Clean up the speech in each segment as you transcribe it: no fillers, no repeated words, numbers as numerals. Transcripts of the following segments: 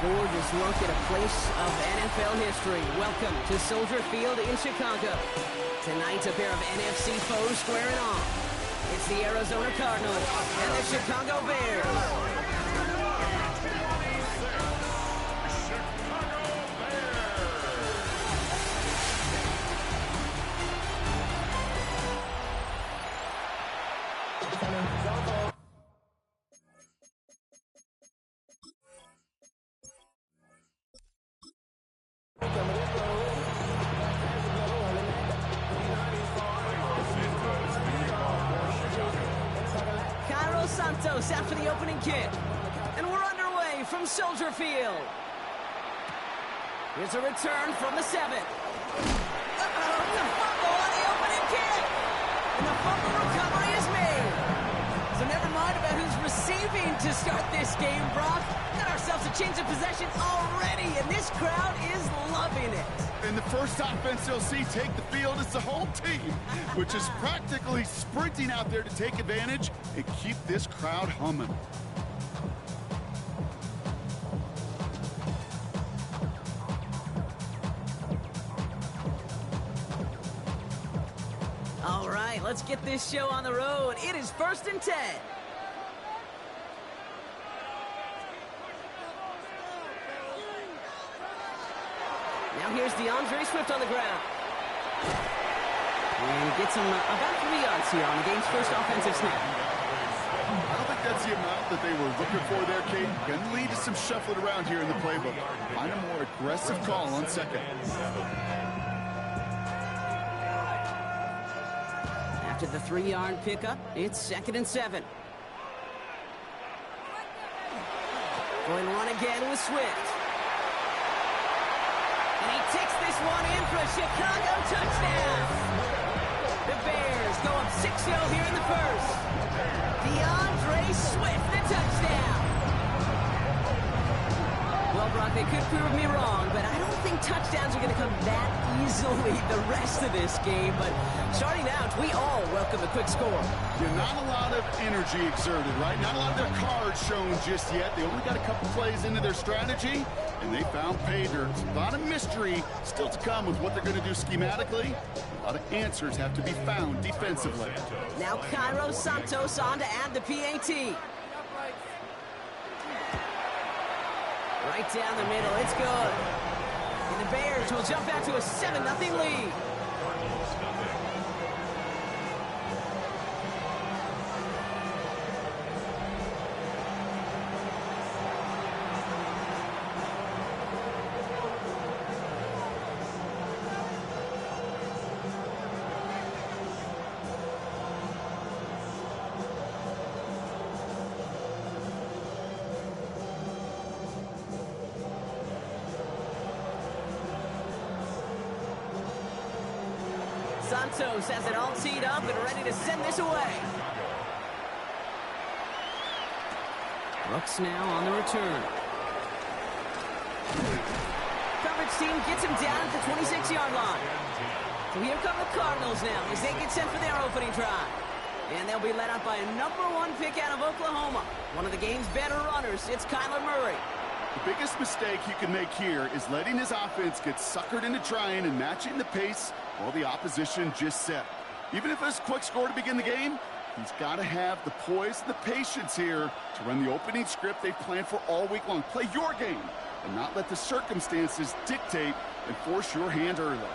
Gorgeous look at a place of NFL history. Welcome to Soldier Field in Chicago. Tonight, a pair of NFC foes squaring off. It's the Arizona Cardinals and the Chicago Bears. Out for the opening kick, and we're underway from Soldier Field. Here's a return from the 7. Uh-oh, the fumble on the opening kick, and the fumble recovery is made. So never mind about who's receiving to start this game, Brock. Got ourselves a change of possession already, and this crowd is loving it. And the first offense you'll see take the field is the home team, which is practically sprinting out there to take advantage and keep this crowd humming. All right, let's get this show on the road. It is 1st and 10. Now here's DeAndre Swift on the ground. And gets him about 3 yards here on the game's first offensive snap. I don't think that's the amount that they were looking for there, Kate. Can lead to some shuffling around here in the playbook. Find a more aggressive call on second. After the 3-yard pickup, it's 2nd and 7. Going to run again with Swift. And he takes this one in for a Chicago touchdown. The Bears go up 6-0 here in the first. DeAndre Swift, the touchdown. Well, Brock, they could prove me wrong, but I don't think touchdowns are going to come that easily the rest of this game. But starting out, we all welcome a quick score. Yeah, not a lot of energy exerted, right? Not a lot of their cards shown just yet. They only got a couple plays into their strategy, and they found pay dirt. A lot of mystery still to come with what they're going to do schematically. A lot of answers have to be found defensively. Now Cairo Santos on to add the PAT. Right down the middle, it's good. And the Bears will jump out to a 7-0 lead. Santos has it all teed up and ready to send this away. Brooks now on the return. Coverage team gets him down at the 26-yard line. So here come the Cardinals now as they get set for their opening drive. And they'll be led out by a #1 pick out of Oklahoma. One of the game's better runners, it's Kyler Murray. The biggest mistake he can make here is letting his offense get suckered into trying and matching the pace while the opposition just set. Even if it's a quick score to begin the game, he's got to have the poise and the patience here to run the opening script they've planned for all week long. Play your game and not let the circumstances dictate and force your hand early.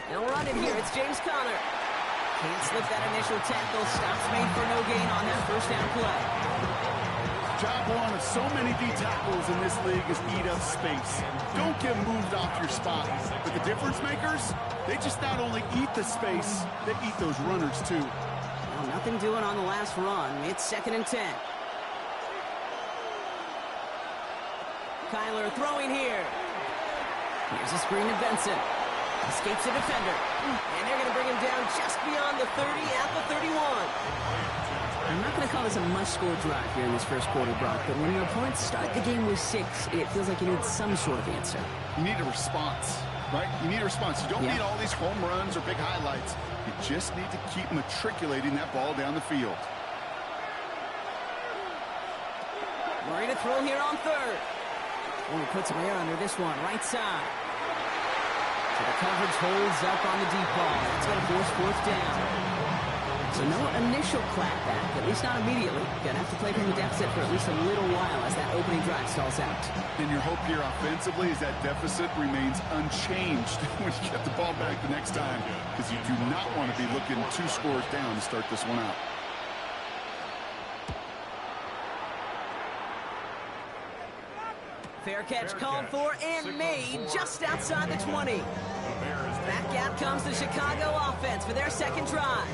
They'll run it here. It's James Conner. Can't slip that initial tackle. Stops made for no gain on that first down play. Job one of so many D tackles in this league is eat up space. Don't get moved off your spot. But the difference makers, they just not only eat the space, they eat those runners too. Well, nothing doing on the last run. It's 2nd and 10. Kyler throwing here. Here's a screen to Benson. Escapes a defender. And they're going to bring him down just beyond the 30 at the 31. I'm not going to call this a must-score drive here in this first quarter, Brock, but when your opponents start the game with 6, it feels like you need some sort of answer. You need a response, right? You need a response. You don't need all these home runs or big highlights. You just need to keep matriculating that ball down the field. Murray to throw here on 3rd. Only puts him air under this one, right side. So the coverage holds up on the deep ball. It's going to force fourth down. So no initial clapback, at least not immediately. Going to have to play from the deficit for at least a little while as that opening drive stalls out. And your hope here offensively is that deficit remains unchanged when you get the ball back the next time, because you do not want to be looking 2 scores down to start this one out. Fair catch called for and made just outside the 20. Back out comes the Chicago offense for their second drive.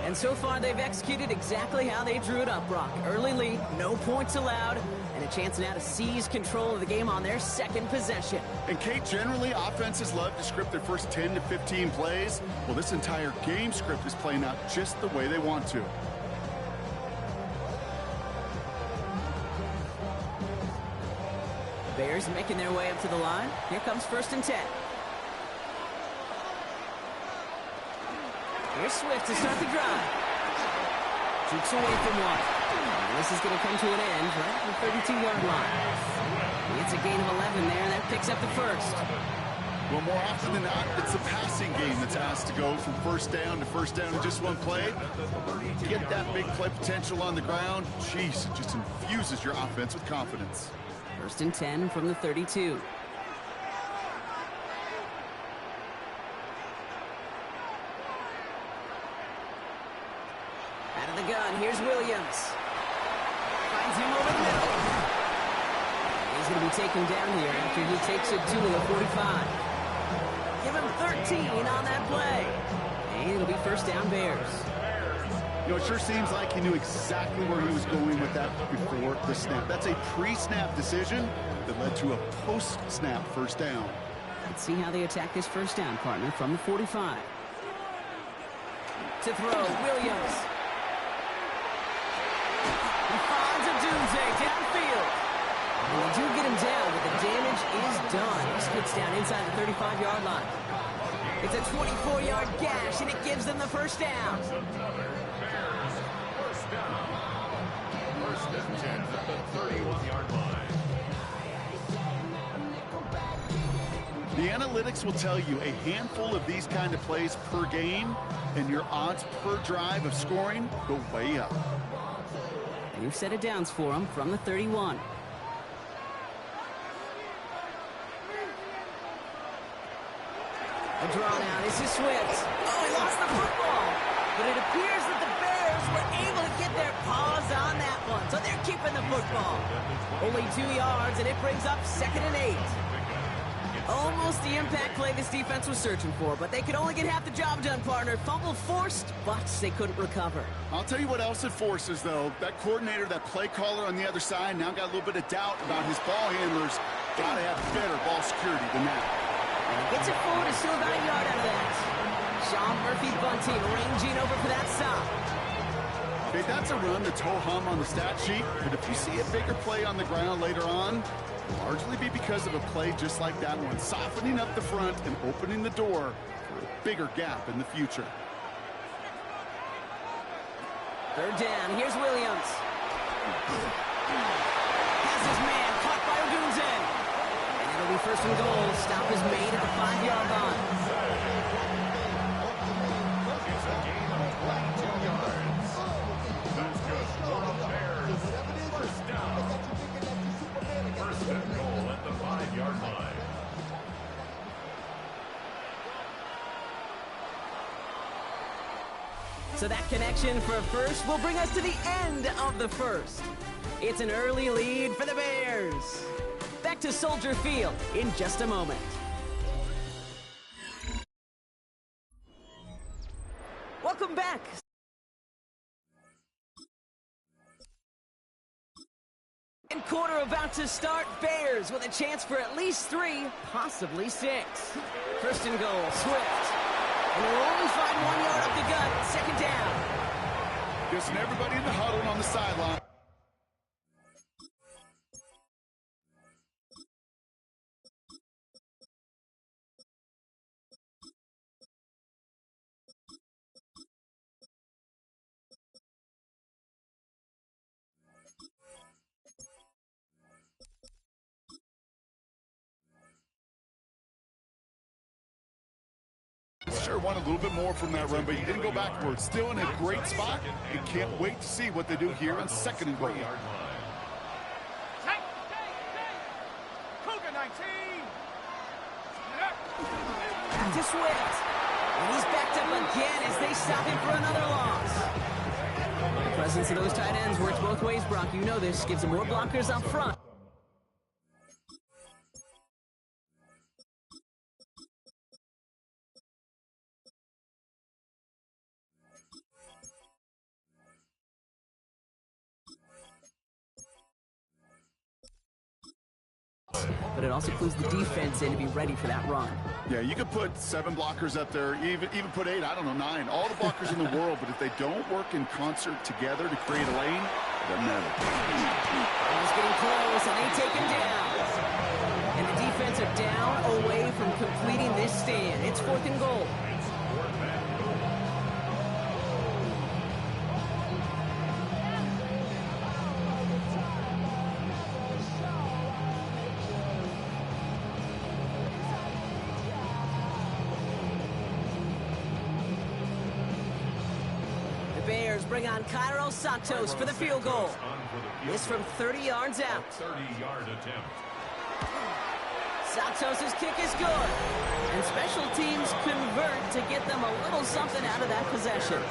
And so far they've executed exactly how they drew it up, Brock. Early lead, no points allowed, and a chance now to seize control of the game on their second possession. And Kate, generally offenses love to script their first 10 to 15 plays. Well, this entire game script is playing out just the way they want to. Bears making their way up to the line. Here comes 1st and 10. Here's Swift to start the drive. Shoots away from one. And this is going to come to an end right at the 32-yard line. It's a gain of 11 there, and that picks up the first. Well, more often than not, it's the passing game that's asked to go from first down in just one play. Get that big play potential on the ground. Jeez, it just infuses your offense with confidence. 1st and 10 from the 32. Out of the gun, here's Williams. Finds him over the middle. He's going to be taken down here after he takes it to the 45. Give him 13 on that play. And it'll be 1st down Bears. You know, it sure seems like he knew exactly where he was going with that before the snap. That's a pre-snap decision that led to a post-snap 1st down. Let's see how they attack this 1st down, partner, from the 45. To throw, Williams. He finds a Dunze downfield. And they do get him down, but the damage is done. He skips down inside the 35-yard line. It's a 24-yard gash, and it gives them the 1st down. First and 10 at the 31-yard line. The analytics will tell you a handful of these kind of plays per game, and your odds per drive of scoring go way up. You've set it downs for him from the 31. A draw now. This is Swift. Oh, he lost the football. But it appears that the Bears were able to get their paws on that one. So they're keeping the football. Only 2 yards, and it brings up 2nd and 8. Almost the impact play this defense was searching for, but they could only get half the job done, partner. Fumble forced, but they couldn't recover. I'll tell you what else it forces, though. That coordinator, that play caller on the other side, now got a little bit of doubt about his ball handlers. Got to have better ball security than that. And he gets it forward, is still about a yard out of that. Sean Murphy Bunting ranging over for that stop. Okay, that's a run that's ho-hum on the stat sheet, but if you see a bigger play on the ground later on, it'll largely be because of a play just like that one, softening up the front and opening the door for a bigger gap in the future. 3rd down, here's Williams. Has his man caught by Odunze. And it'll be 1st and goal. Stop is made at the 5-yard line. It's a gain of 22 yards. That's just for the Bears. 1st down. 1st and goal at the 5-yard line. So that connection for a first will bring us to the end of the first. It's an early lead for the Bears. Back to Soldier Field in just a moment. Welcome back. And quarter about to start. Bears with a chance for at least 3, possibly 6. 1st and goal, Swift. And they'll only find 1 yard up the gut. 2nd down. Guessing everybody in the huddle on the sideline. have wanted a little bit more from that run, but he didn't go backwards. Still in a great spot, and can't wait to see what they do here on 2nd and goal. To Swift. And he's backed up again as they stop him for another loss. The presence of those tight ends works both ways, Brock. You know this. Gives them more blockers up front. But it also clues the defense in to be ready for that run. Yeah, you could put 7 blockers up there, even put 8, I don't know, 9. All the blockers in the world, but if they don't work in concert together to create a lane, it doesn't matter. He's getting close, and they take him down. And the defense are down away from completing this stand. It's 4th and goal. Bring on Cairo Santos for the field goal. This from 30 yards out. 30-yard attempt. Santos' kick is good. And special teams convert to get them a little something out of that possession.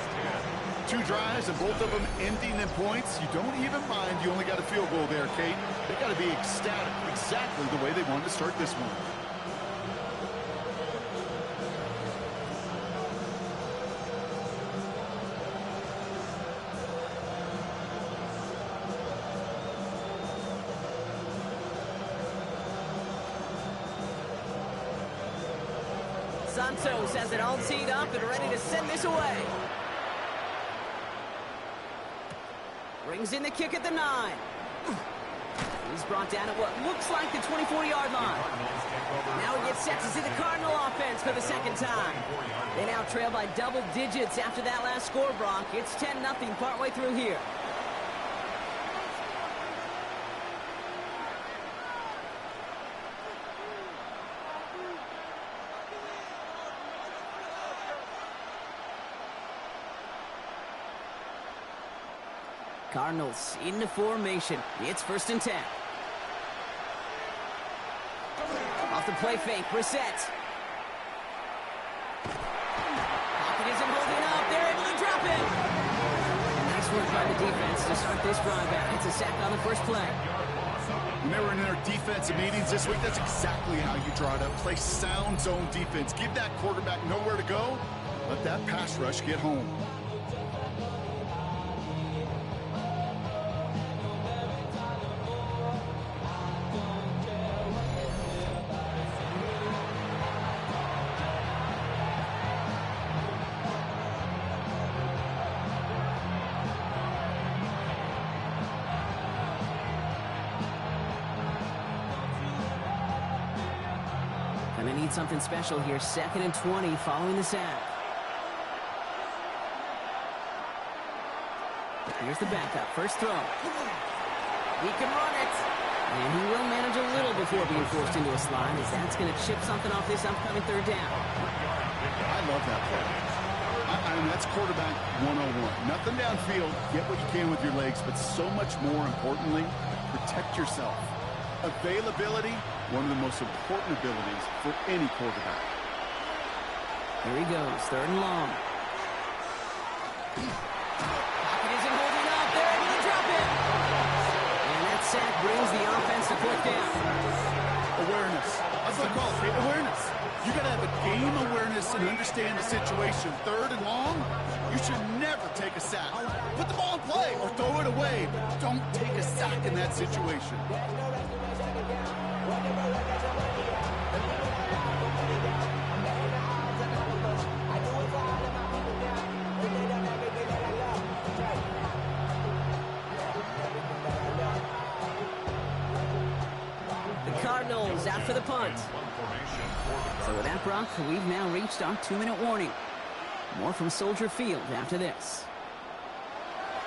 2 drives and both of them ending in points. You don't even mind you only got a field goal there, Kate. They got to be ecstatic, exactly the way they wanted to start this one. Santos has it all teed up and ready to send this away. Brings in the kick at the 9. He's brought down at what looks like the 24-yard line. Now he gets set to see the Cardinal offense for the 2nd time. They now trail by double digits after that last score, Brock. It's 10-0 partway through here. Cardinals into formation. It's 1st and 10. Off the play fake, Brissett. Pocket isn't holding up. They're able to drop it. Nice work by the defense to start this drive out. It's a sack on the first play. When they were in their defensive meetings this week, that's exactly how you draw it up. Play sound zone defense. Give that quarterback nowhere to go. Let that pass rush get home. Gonna need something special here. 2nd and 20 following the sack. Here's the backup. First throw. He can run it. And he will manage a little before being forced into a slide, as that's going to chip something off this upcoming 3rd down. I love that play. I mean, that's quarterback 101. Nothing downfield. Get what you can with your legs, but so much more importantly, protect yourself. Availability, one of the most important abilities for any quarterback. Here he goes, 3rd and long. Pocket isn't holding up. They're able to drop it. And that sack brings the offense to 4th down. Awareness. That's what I call it, awareness. You got to have a game awareness and understand the situation. 3rd and long, you should never take a sack. Put the ball in play or throw it away, but don't take a sack in that situation. Cardinals out for the punt. So with that, Brock, we've now reached our 2-minute warning. More from Soldier Field after this.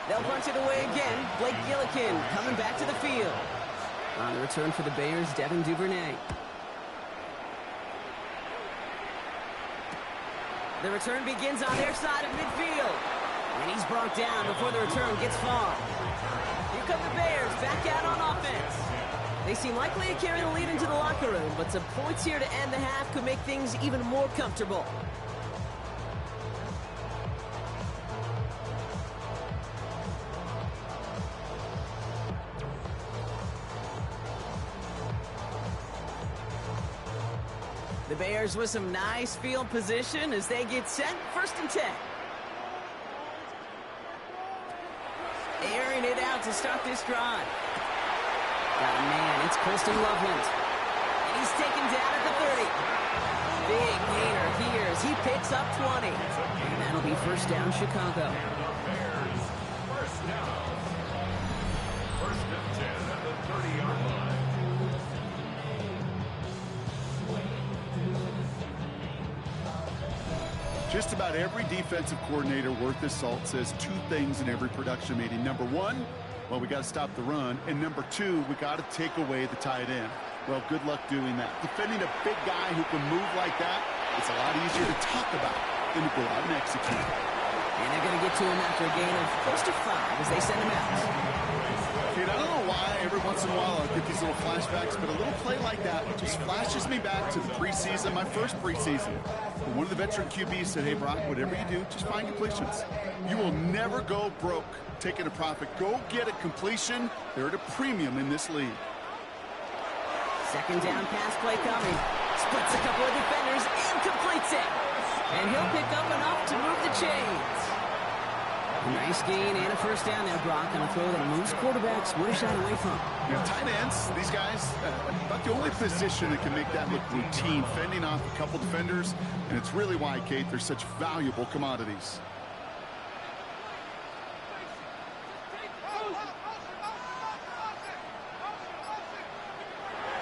They'll punch it away again. Blake Gillikin coming back to the field. On the return for the Bears, Devin Duvernay. The return begins on their side of midfield. And he's brought down before the return gets far. Here come the Bears back out on offense. They seem likely to carry the lead into the locker room, but some points here to end the half could make things even more comfortable. The Bears with some nice field position as they get set, 1st and 10. Airing it out to start this drive. Oh, man, it's Colston Loveland. And he's taken down at the 30. Big gainer here as he picks up 20. And that'll be 1st down, Chicago. Bears, 1st down. 1st and 10 at the 30-yard line. Just about every defensive coordinator worth his salt says 2 things in every production meeting. Number 1, well, we got to stop the run. And number 2, we got to take away the tight end. Well, good luck doing that. Defending a big guy who can move like that, it's a lot easier to talk about than to go out and execute. And they're going to get to him after a gain of close to 5 as they send him out. Kid, I don't know why every once in a while I'll get these little flashbacks, but a little play like that just flashes me back to the preseason, my first preseason. And one of the veteran QBs said, hey, Brock, whatever you do, just find completions. You will never go broke taking a profit. Go get a completion. They're at a premium in this league. 2nd down pass play coming. Splits a couple of defenders and completes it. And he'll pick up enough to move the chains. A nice gain and a 1st down there, Brock, on a throw that most quarterbacks would have shied away from. You know, tight ends, these guys, about the only position that can make that look routine, fending off a couple defenders, and it's really why, Kate, they're such valuable commodities.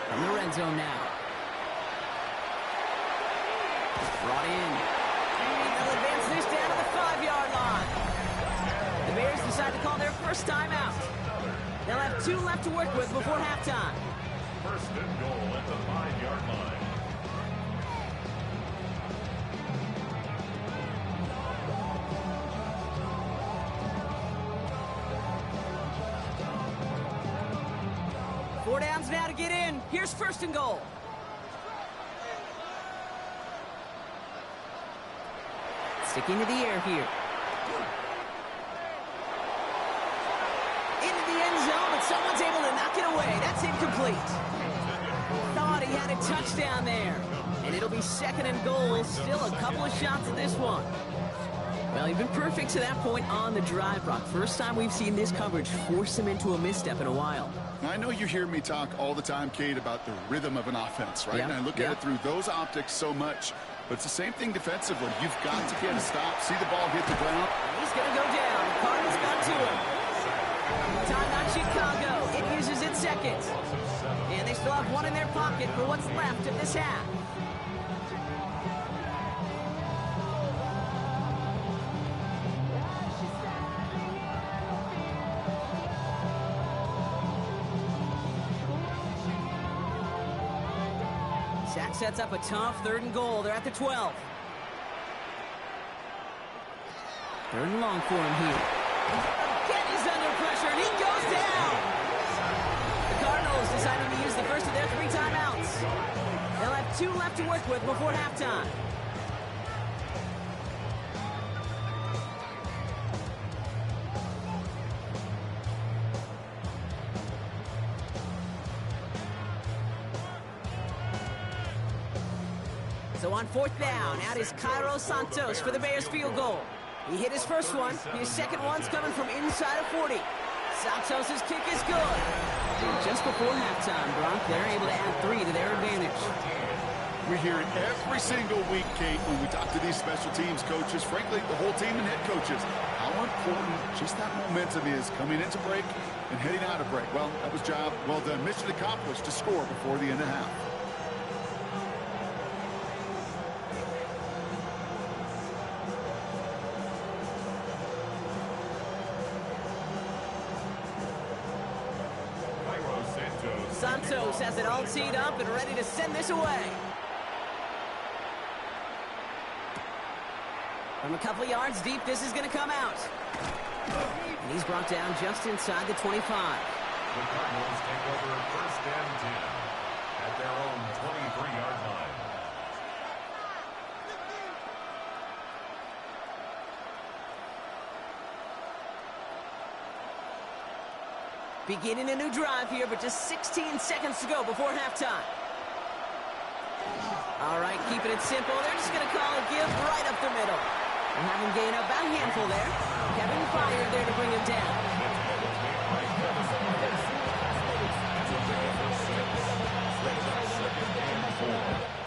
From the red zone now. Brought in. And they'll advance this down to the 5-yard line. The Bears decide to call their 1st timeout. They'll have 2 left to work with before halftime. 1st and goal at the 5-yard line. Four downs now to get in. Here's 1st and goal. Sticking to the air here. Into the end zone, but someone's able to knock it away. That's incomplete. Thought he had a touchdown there. And it'll be 2nd and goal. Still a couple of shots at this one. Well, he's been perfect to that point on the drive, Brock. First time we've seen this coverage force him into a misstep in a while. I know you hear me talk all the time, Kate, about the rhythm of an offense, right? Yeah, And I look at it through those optics so much. But it's the same thing defensively. You've got to get a stop, see the ball hit the ground. He's going to go down. Cardinals got to him. Timeout Chicago. It uses its 2nd. And they still have 1 in their pocket for what's left of this half. Sack sets up a tough 3rd and goal. They're at the 12. 3rd and long for him here. Again, he's under pressure, and he goes down. The Cardinals deciding to use the 1st of their 3 timeouts. They'll have 2 left to work with before halftime. So on 4th down, out is Cairo Santos for the Bears field goal. He hit his 1st one. His 2nd one's coming from inside of 40. Santos' kick is good. And just before halftime, Brock, they're able to add 3 to their advantage. We hear it every single week, Kate, when we talk to these special teams coaches, frankly, the whole team and head coaches, how important just that momentum is coming into break and heading out of break. Well, that was job well done. Mission accomplished to score before the end of half. Santos has it all teed up and ready to send this away. From a couple yards deep, this is going to come out. And he's brought down just inside the 25. The Cardinals take over 1st and 10 at their own 23-yard line. Beginning a new drive here, but just 16 seconds to go before halftime. All right, keeping it simple. They're just going to call a give right up the middle. And have him gain about a handful there. Kevin Byard there to bring him down.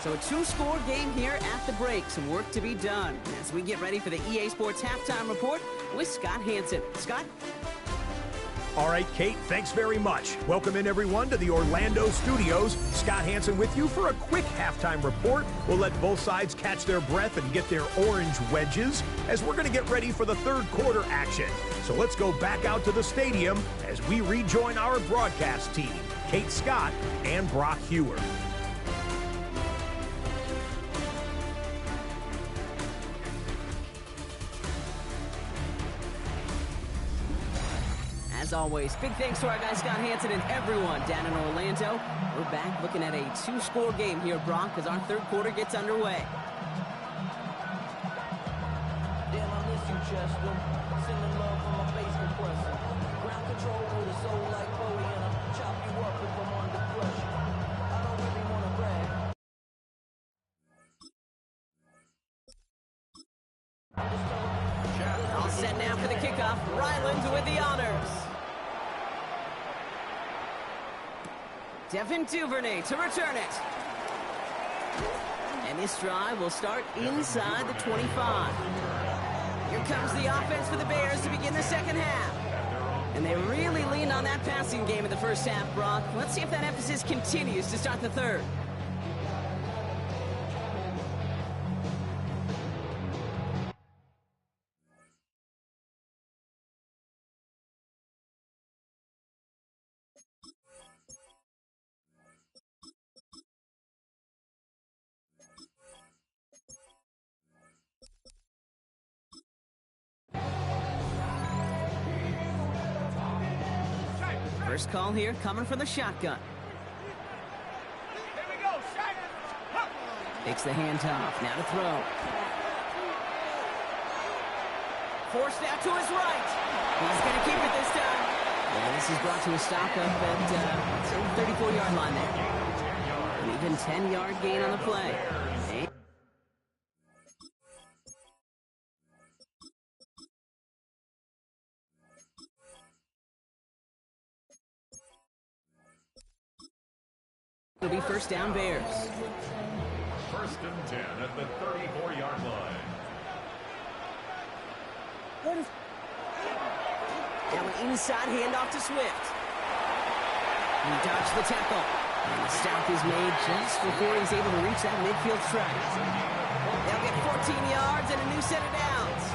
So a two-score game here at the break. Some work to be done as we get ready for the EA Sports Halftime Report with Scott Hansen. Scott? All right, Kate, thanks very much. Welcome in, everyone, to the Orlando studios. Scott Hansen with you for a quick halftime report. We'll let both sides catch their breath and get their orange wedges as we're going to get ready for the third quarter action. So let's go back out to the stadium as we rejoin our broadcast team, Kate Scott and Brock Hewer. As always, big thanks to our guy Scott Hansen and everyone down in Orlando. We're back looking at a two-score game here, Brock, as our third quarter gets underway. Damn, I miss you, Chester. Sending love from my face compressor. Ground control with a soul like Bowie, and I'll chop you up if I'm under pressure. I don't really want to brag. All set now for the kickoff. Ryland with the honors. Devin Duvernay to return it. And this drive will start inside the 25. Here comes the offense for the Bears to begin the second half. And they really leaned on that passing game in the first half, Brock. Let's see if that emphasis continues to start the third. First call here coming from the shotgun. Here we go, Shaq. Takes the handoff. Now to throw. Forced out to his right. He's going to keep it this time. And this is brought to a stop up at the 34-yard line there. An even 10-yard gain on the play. It'll be first down Bears. 1st and 10 at the 34-yard line. Now an inside handoff to Swift. He dodged the tackle. And the stop is made just before he's able to reach that midfield strike. They'll get 14 yards and a new set of downs.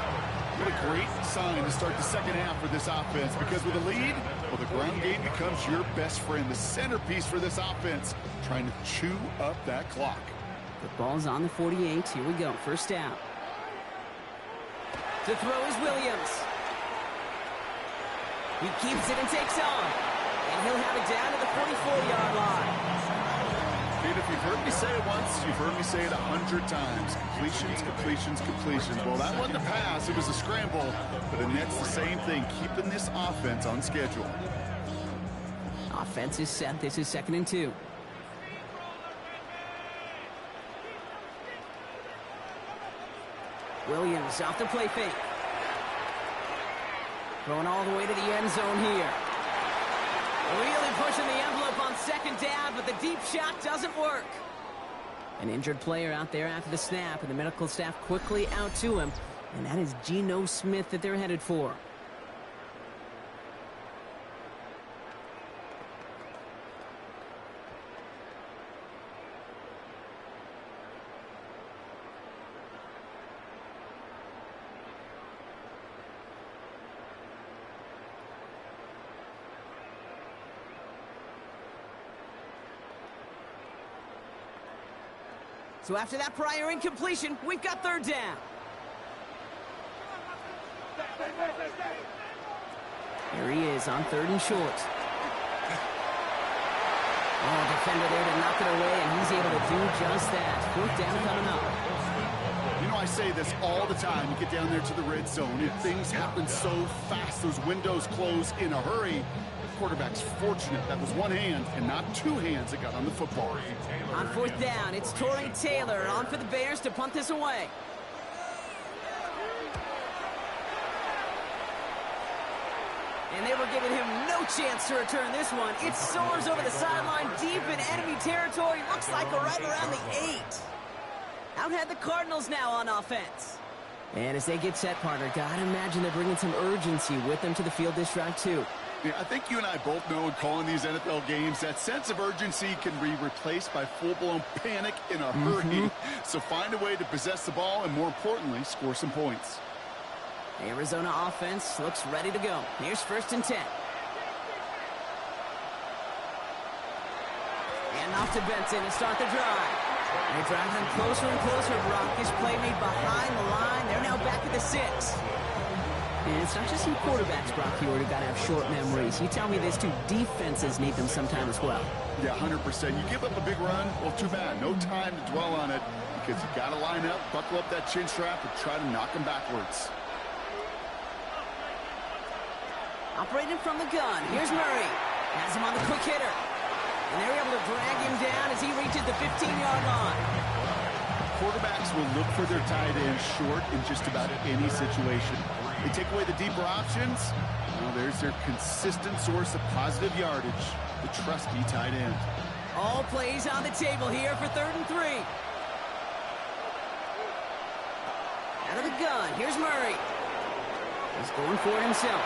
What a great sign to start the second half for this offense, because with a lead, well, the ground game becomes your best friend, the centerpiece for this offense, trying to chew up that clock. The ball's on the 48. Here we go. First down. To throw is Williams. He keeps it and takes on. And he'll have it down to the 44-yard line. Dude, if you've heard me say it once, you've heard me say it 100 times. Completions, completions, completions. Well, that wasn't a pass. It was a scramble. But it's the same thing, keeping this offense on schedule. Offense is set. This is 2nd and 2. Williams off the play fake. Going all the way to the end zone here. Really pushing the envelope on second down, but the deep shot doesn't work. An injured player out there after the snap, and the medical staff quickly out to him. And that is Geno Smith that they're headed for. So after that prior incompletion, we've got third down. Here he is on 3rd and short. Oh, defender there to knock it away, and he's able to do just that. 4th down coming up. You know, I say this all the time. You get down there to the red zone, and things happen so fast. Those windows close in a hurry. The quarterback's fortunate that was one hand and not two hands that got on the football. On 4th down, it's Torrey Taylor on for the Bears to punt this away. And they were giving him no chance to return this one. It soars over the sideline deep in enemy territory. Looks like right around the 8. Out had the Cardinals now on offense. And as they get set, partner, gotta imagine they're bringing some urgency with them to the field this drive, too. Yeah, I think you and I both know in calling these NFL games that sense of urgency can be replaced by full-blown panic in a hurry. So find a way to possess the ball and, more importantly, score some points. Arizona offense looks ready to go. Here's 1st and 10. And off to Benson to start the drive. They're driving closer and closer, Brock. This play made behind the line. They're now back at the 6. And it's not just some quarterbacks, Brock, here who got to have short memories. You tell me these two defenses need them sometime as well. Yeah, 100%. You give up a big run, well, too bad. No time to dwell on it because you got to line up, buckle up that chin strap, and try to knock them backwards. Operating from the gun. Here's Murray. Has him on the quick hitter. And they're able to drag him down as he reaches the 15-yard line. Quarterbacks will look for their tight end short in just about any situation. They take away the deeper options. Well, there's their consistent source of positive yardage, the trusty tight end. All plays on the table here for 3rd and 3. Out of the gun. Here's Murray. He's going for it himself.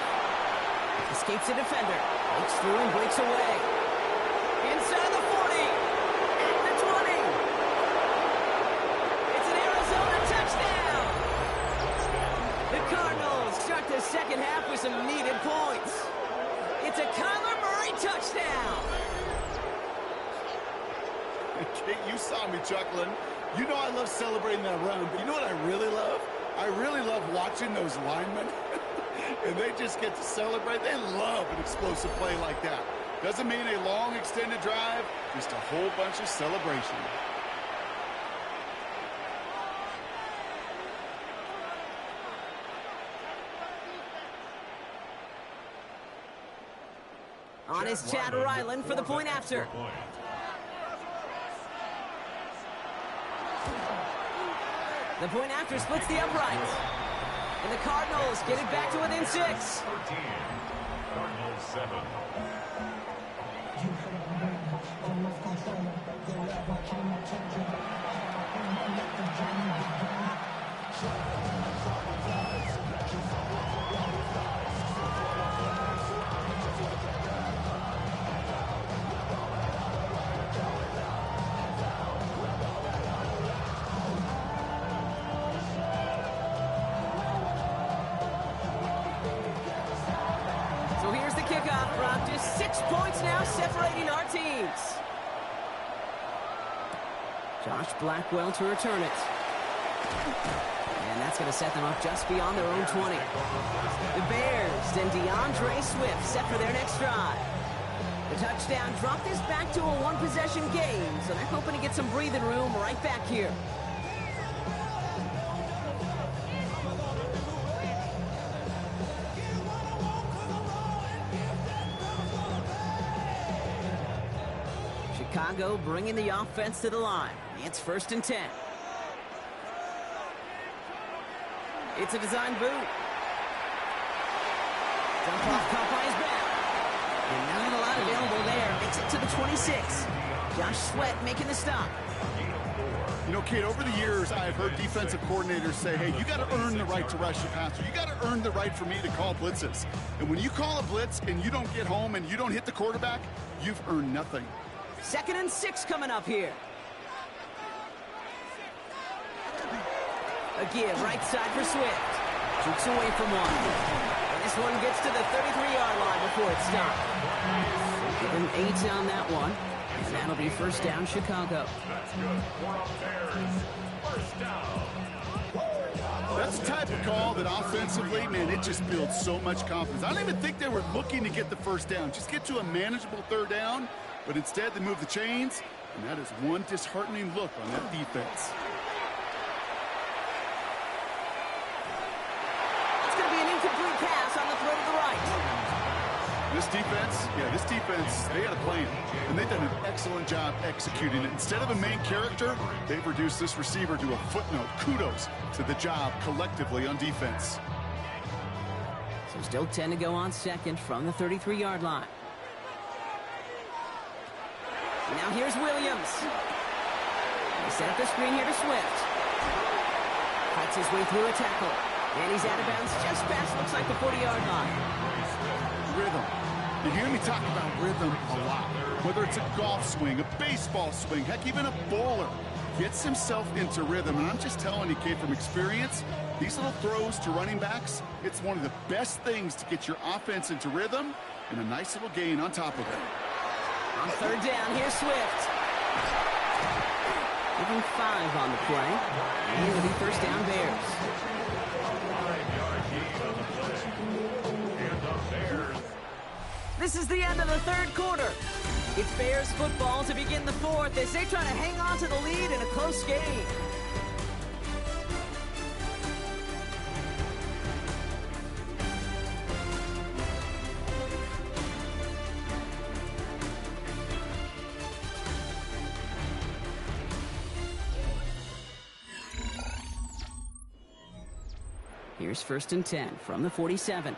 Escapes the defender. Breaks through and breaks away. Inside the 40. At the 20. It's an Arizona touchdown. The Cardinals start the second half with some needed points. It's a Kyler Murray touchdown. Kate, you saw me chuckling. You know I love celebrating that run, but you know what I really love? I really love watching those linemen. And they just get to celebrate. They love an explosive play like that. Doesn't mean a long extended drive, just a whole bunch of celebration. On is Chad Ryland for the point after. The point after splits the uprights. And the Cardinals get it back to within 6. 13. Cardinals 7. So here's the kickoff, Brock. Just 6 points now separating our teams. Josh Blackwell to return it. And that's going to set them up just beyond their own 20. The Bears and DeAndre Swift set for their next drive. The touchdown dropped this back to a one-possession game, so they're hoping to get some breathing room right back here. Chicago bringing the offense to the line. It's 1st and 10. It's a design boot. Dump off caught by his back. And not a lot available there. Makes it to the 26. Josh Sweat making the stop. You know, Kate, over the years, I've heard defensive coordinators say, hey, you got to earn the right to rush the passer. You got to earn the right for me to call blitzes. And when you call a blitz and you don't get home and you don't hit the quarterback, you've earned nothing. 2nd and 6 coming up here. A give right side for Swift. Jukes away from one. And this one gets to the 33-yard line before it's stopped. Give him 8 on that one. And that'll be 1st down, Chicago. That's good. 4 up Bears. 1st down. That's the type of call that offensively, man, it just builds so much confidence. I don't even think they were looking to get the first down. Just get to a manageable third down, but instead they move the chains, and that is one disheartening look on that defense. It's going to be an incomplete pass on the throw to the right. This defense, they had a plan, and they've done an excellent job executing it. Instead of a main character, they've reduced this receiver to a footnote. Kudos to the job collectively on defense. So still 10 to go on second from the 33-yard line. Now here's Williams. He set up the screen here to Swift. Cuts his way through a tackle. And he's out of bounds just past, looks like the 40-yard line. Rhythm. You hear me talk about rhythm a lot. Whether it's a golf swing, a baseball swing, heck, even a bowler gets himself into rhythm. And I'm just telling you, Kate, from experience, these little throws to running backs, it's one of the best things to get your offense into rhythm and a nice little gain on top of it. On third down, here's Swift. Giving 5 on the play. And it'll be first down Bears. This is the end of the third quarter. It's Bears football to begin the fourth as they try to hang on to the lead in a close game. Here's first and 10 from the 47.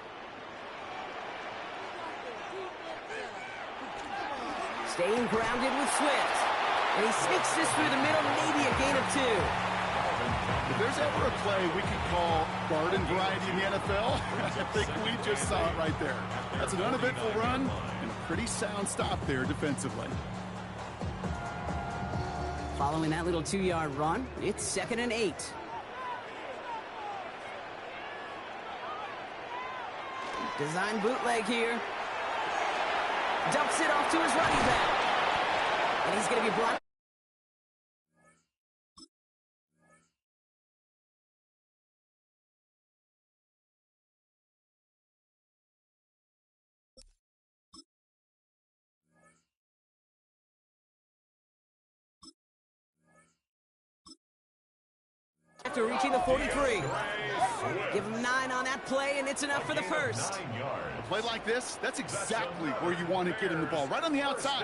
Staying grounded with Swift. And he sneaks this through the middle, maybe a gain of 2. If there's ever a play we could call garden variety in the NFL, I think we just saw it right there. That's an uneventful run and a pretty sound stop there defensively. Following that little 2-yard run, it's 2nd and 8. Design bootleg here. Dumps it off to his running back. And he's going to be blocked. After reaching the 43. Give him 9 on that play, and it's enough for the first. A play like this, that's exactly where you want to get him the ball, right on the outside.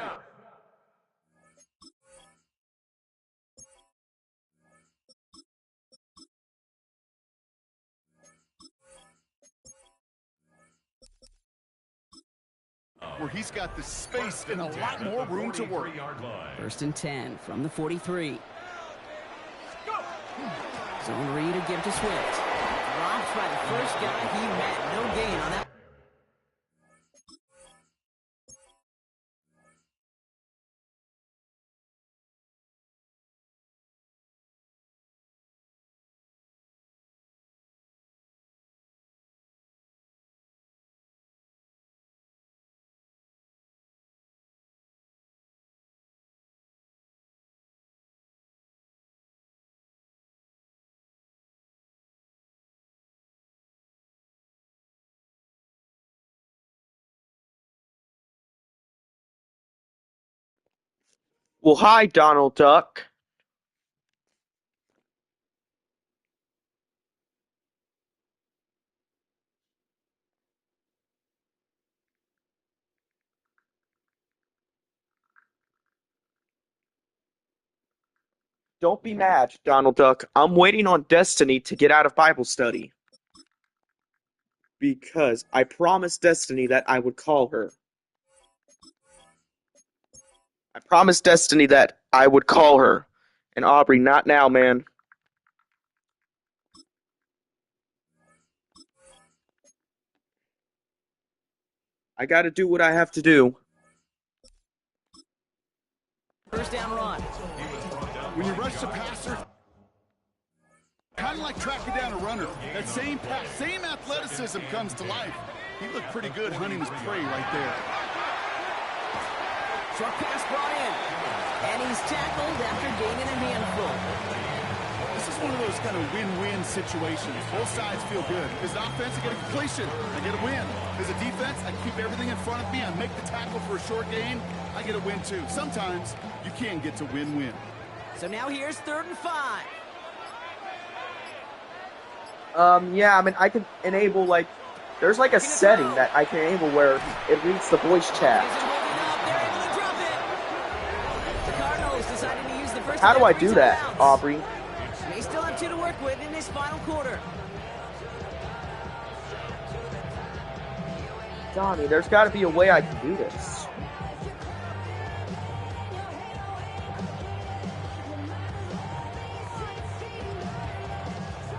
Where he's got the space and a lot more room to work. First and 10 from the 43. Zone read to give to Swift. Dropped by the first guy he met. No gain on that. Well, hi, Donald Duck. Don't be mad, Donald Duck. I'm waiting on Destiny to get out of Bible study. Because I promised Destiny that I would call her. I promised Destiny that I would call her. And Aubrey, not now, man. I gotta do what I have to do. First down run. When you rush the passer, kind of like tracking down a runner. That same pass, same athleticism comes to life. He looked pretty good hunting his prey right there. Short pass brought in. And he's tackled after gaining a handful. This is one of those kind of win-win situations. Both sides feel good. As an offense, I get a completion. I get a win. As a defense, I keep everything in front of me. I make the tackle for a short gain. I get a win, too. Sometimes you can get to win-win. So now here's 3rd and 5. Yeah, I mean, I can enable, like, there's like a setting that I can enable where it reads the voice chat. The Cardinals decided to use the first. How do I do that, Aubrey? They still have 2 to work with in this final quarter. Donnie, there's got to be a way I can do this.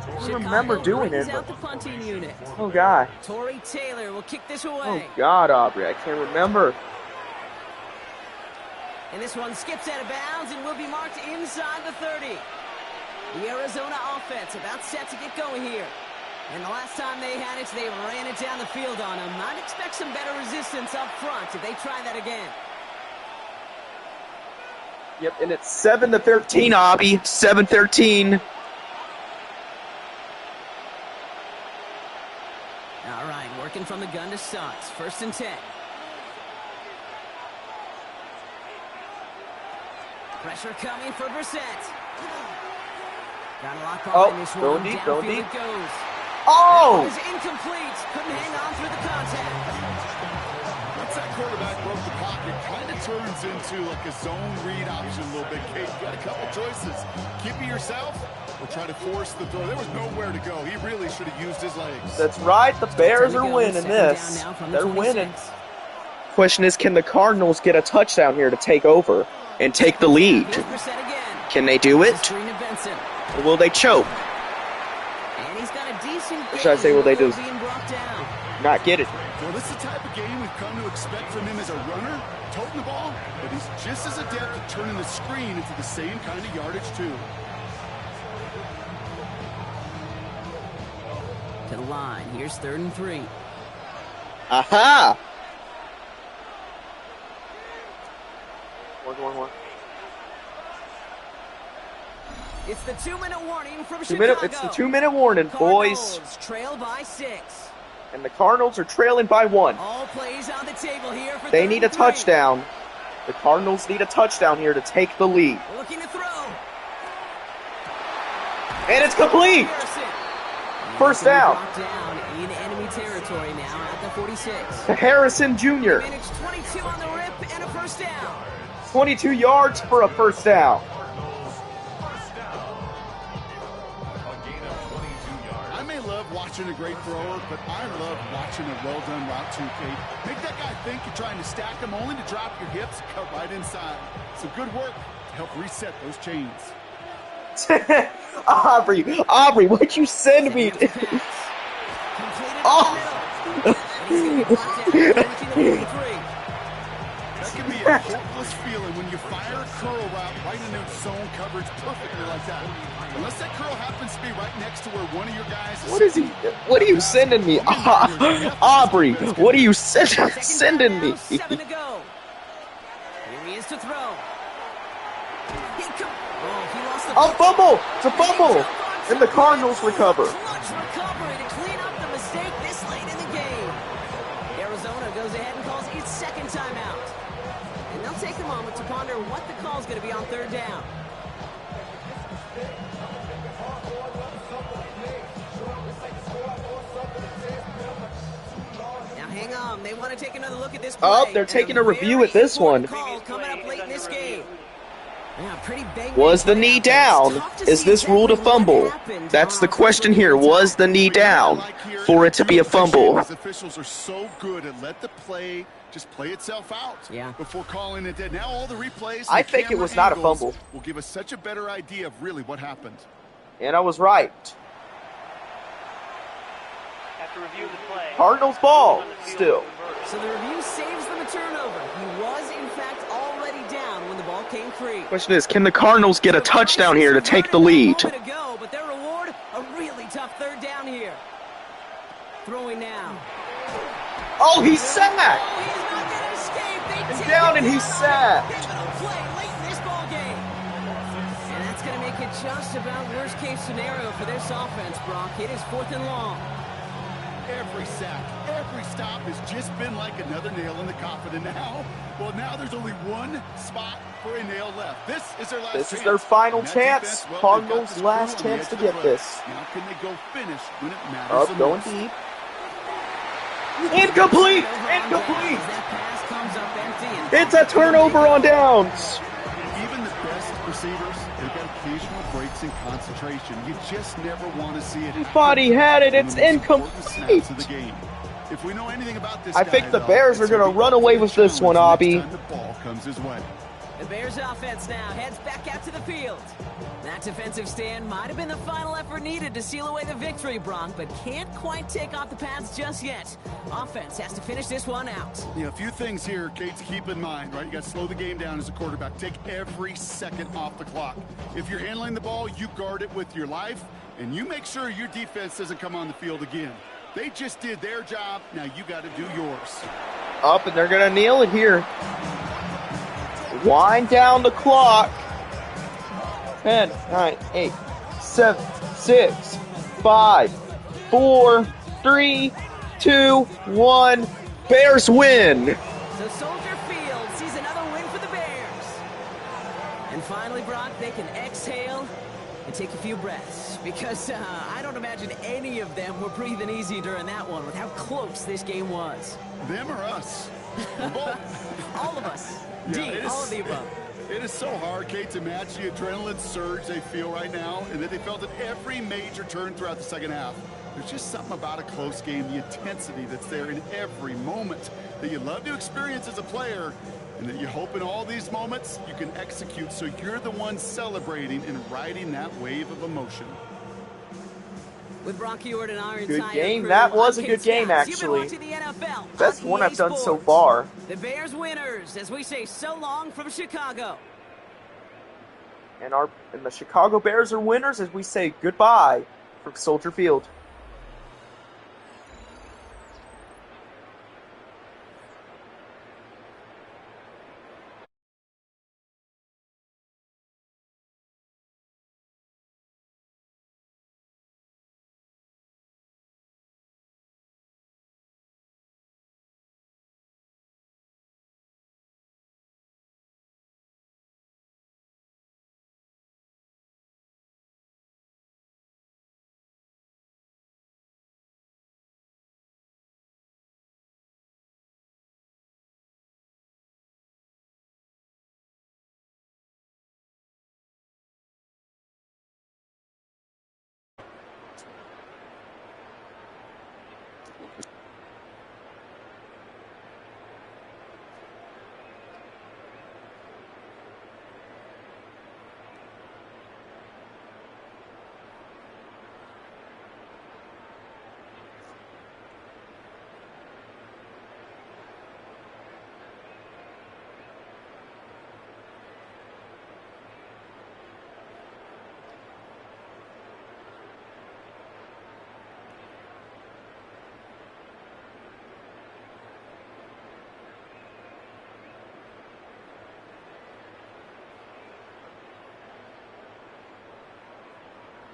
I don't remember doing it. Out the punting unit. Oh, God. Torrey Taylor will kick this away. Oh, God, Aubrey, I can't remember. And this one skips out of bounds and will be marked inside the 30. The Arizona offense about set to get going here. And the last time they had it, they ran it down the field on them. I'd expect some better resistance up front if they try that again. Yep, and it's 7-13, Aubrey. 7-13. All right, working from the gun to Suggs. 1st and 10. Pressure coming for Brissett. Got a lot behind this one. Going deep, going Downfield deep. it goes. Oh! It was incomplete. Couldn't hang on through the contact. Once that quarterback broke the pocket, kind of turns into like a zone read option a little bit. Kate, you got a couple choices. Keep it yourself or try to force the throw. There was nowhere to go. He really should have used his legs. That's right. The Bears are winning this. They're winning. Question is, can the Cardinals get a touchdown here to take over and take the lead? Can they do it? Or will they choke? And he's got a decent Or should I say, will they just being brought down. not get it? Well, this is the type of game we've come to expect from him as a runner, toting the ball, but he's just as adept at turning the screen into the same kind of yardage, too. To the line. Here's 3rd and 3. Aha! One. It's the 2-minute warning from Chicago. It's the 2-minute warning, boys. Cardinals trail by 6. And the Cardinals are trailing by 1. All plays on the table here for They need a 3. touchdown. The Cardinals need a touchdown here to take the lead. Looking to throw. And it's complete. First down. Down in enemy territory now at the 46. To Harrison Jr. Managed 22 on the rip and a 1st down. 22 yards for a 1st down. I may love watching a great thrower, but I love watching a well-done route too, Kate. Make that guy think you're trying to stack him only to drop your hips, cut right inside. Some good work to help reset those chains. Aubrey, what'd you send me? Oh! That can be a hopeless feeling when you fire a curl route right into zone coverage perfectly like that. Unless that curl happens to be right next to where one of your guys is. What are you sending me? Aubrey, what are you sending me? 7 to go. Here he is to throw. A fumble! It's a fumble! And the Cardinals recover. Clutch recovery to clean up the mistake this late in the game. Arizona goes ahead and calls its 2nd timeout. And they'll take a moment to ponder what the call is going to be on 3rd down. Now hang on. They want to take another look at this play. Oh, they're taking a review at this one. Call coming up late in this game. Yeah, was the knee down? Is this ruled a fumble? That's the question here. Was the knee down for it to be a fumble? Officials are so good at let the play just play itself out before calling it dead. Now all the replays. I think it was not a fumble. Will give us such a better idea of really what happened. And I was right. After review of the play, Cardinals ball still. So the review saves them a turnover. He was, in fact, already down when the ball came free. Question is, can the Cardinals get a touchdown here to take the lead? But their reward, a really tough 3rd down here. Throwing now. Oh, he's sacked! He's not going to escape. He's down and he's sacked. Pivotal play late in this ball game. And that's going to make it Just about worst-case scenario for this offense, Brock. It is 4th and long. Every sack, every stop has just been like another nail in the coffin. And now, well, now there's only one spot for a nail left. This is their last chance. This is their final chance. Defense, well, Cardinals' last chance to get this. Now can they go finish when it matters? Up, going deep. Incomplete! Incomplete! That pass comes up empty. It's a turnover on downs. Even the best receivers, they've got occasional breaks in concentration. You just never want to see it happen. Body had it. It's incomplete. Of the game. If we know anything about this I think the though, Bears are going to run away with this one, Aubrey. The ball comes his way. The Bears offense now heads back out to the field. That defensive stand might have been the final effort needed to seal away the victory, Bronk, but can't quite take off the pads just yet. Offense has to finish this one out. Yeah, a few things here, Kate, to keep in mind, right? You got to slow the game down as a quarterback. Take every second off the clock. If you're handling the ball, you guard it with your life, and you make sure your defense doesn't come on the field again. They just did their job. Now you got to do yours. Up, and they're going to nail it here. Wind down the clock. 10, 9, 8, 7, 6, 5, 4, 3, 2, 1. Bears win. So Soldier Field sees another win for the Bears. And finally, Brock, they can exhale and take a few breaths. Because I don't imagine any of them were breathing easy during that one with how close this game was. Them or us? Both. All of us. Yeah, all of the above. It is so hard, Kate, to match the adrenaline surge they feel right now and that they felt at every major turn throughout the second half. There's just something about a close game, the intensity that's there in every moment that you love to experience as a player, and that you hope in all these moments you can execute so you're the one celebrating and riding that wave of emotion. With Brock Ewart and our Good entire game. crew, That was a I'm good Kate game, Scouts. You've been actually. watching the NFL Best on one EA I've done so Sports. far. The Bears winners, as we say so long from Chicago. And the Chicago Bears are winners as we say goodbye from Soldier Field.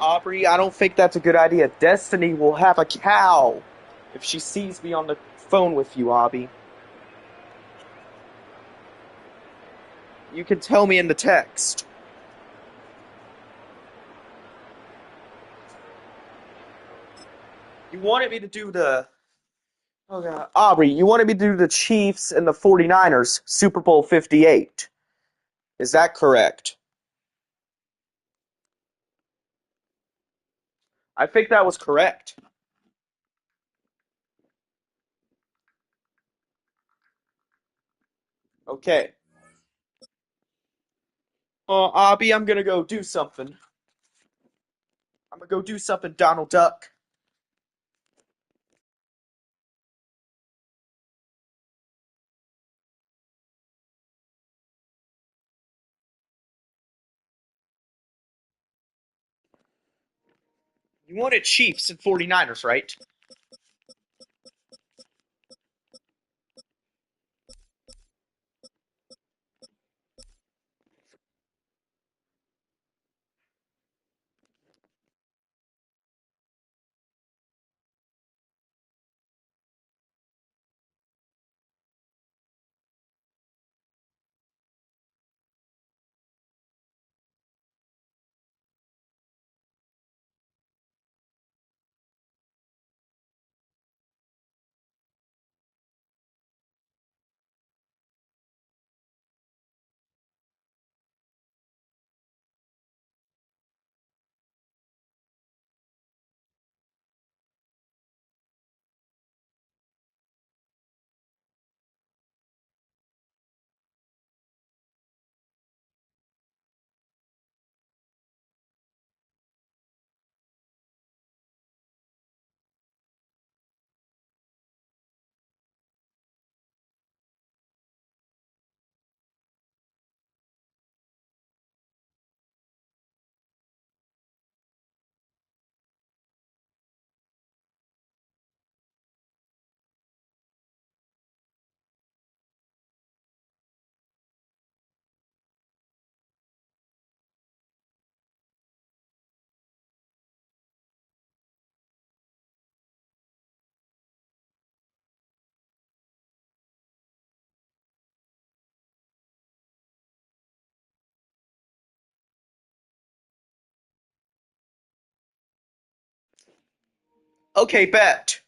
Aubrey, I don't think that's a good idea. Destiny will have a cow if she sees me on the phone with you, Aubrey. You can tell me in the text. You wanted me to do the... Oh, God. Aubrey, you wanted me to do the Chiefs and the 49ers Super Bowl 58. Is that correct? I think that was correct. Okay. Abby, I'm gonna go do something. I'm gonna go do something, Donald Duck. You wanted Chiefs and 49ers, right? Okay, bet.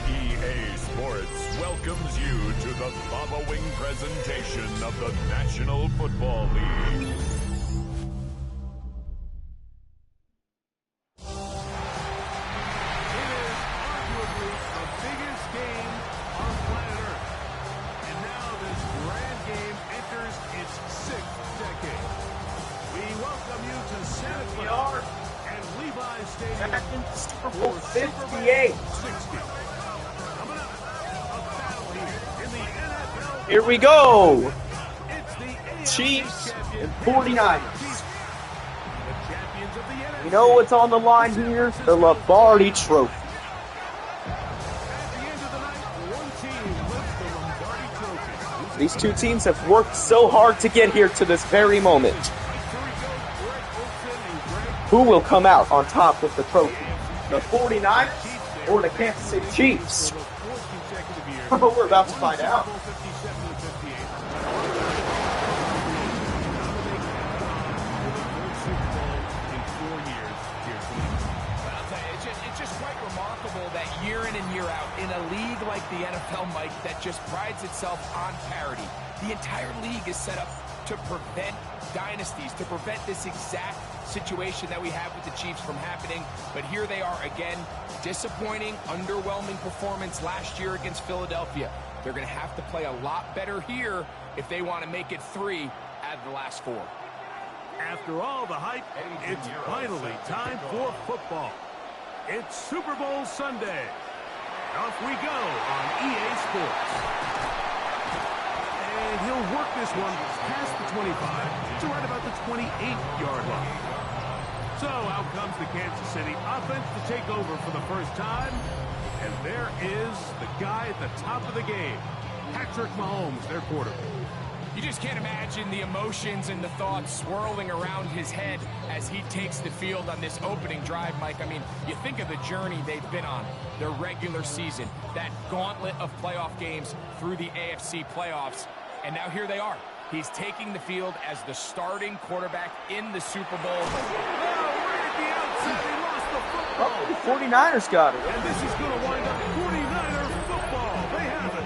EA Sports welcomes you to the following presentation of the National Football League. It is arguably the biggest game on planet Earth. And now this grand game enters its 6th decade. We welcome you to Santa Clara and Levi Stadium Super for Bowl Super Bowl 58. 60. Coming up, a battle here in the NFL. Here we go. It's the AFC Chiefs champion and 49ers. Chiefs, the champions of the NFC. You know what's on the line here? The Lombardi Trophy. At the end of the night, one team lifts the Lombardi Trophy. These two teams have worked so hard to get here to this very moment. Who will come out on top with the trophy? The 49ers or the Kansas City Chiefs? We're about to find out. It's just quite remarkable that year in and year out, in a league like the NFL, Mike, that just prides itself on parity, the entire league is set up to prevent dynasties, to prevent this exact situation that we have with the Chiefs from happening. But here they are again, disappointing, underwhelming performance last year against Philadelphia. They're going to have to play a lot better here if they want to make it 3 out of the last 4. After all the hype, it's finally time for football. It's Super Bowl Sunday. Off we go on EA Sports. And he'll work this one past the 25 to right about the 28-yard line. So out comes the Kansas City offense to take over for the first time. And there is the guy at the top of the game, Patrick Mahomes, their quarterback. You just can't imagine the emotions and the thoughts swirling around his head as he takes the field on this opening drive, Mike. I mean, you think of the journey they've been on, their regular season, that gauntlet of playoff games through the AFC playoffs, and now here they are. He's taking the field as the starting quarterback in the Super Bowl. Oh, the 49ers got it. And this is going to wind up 49er football. They have it.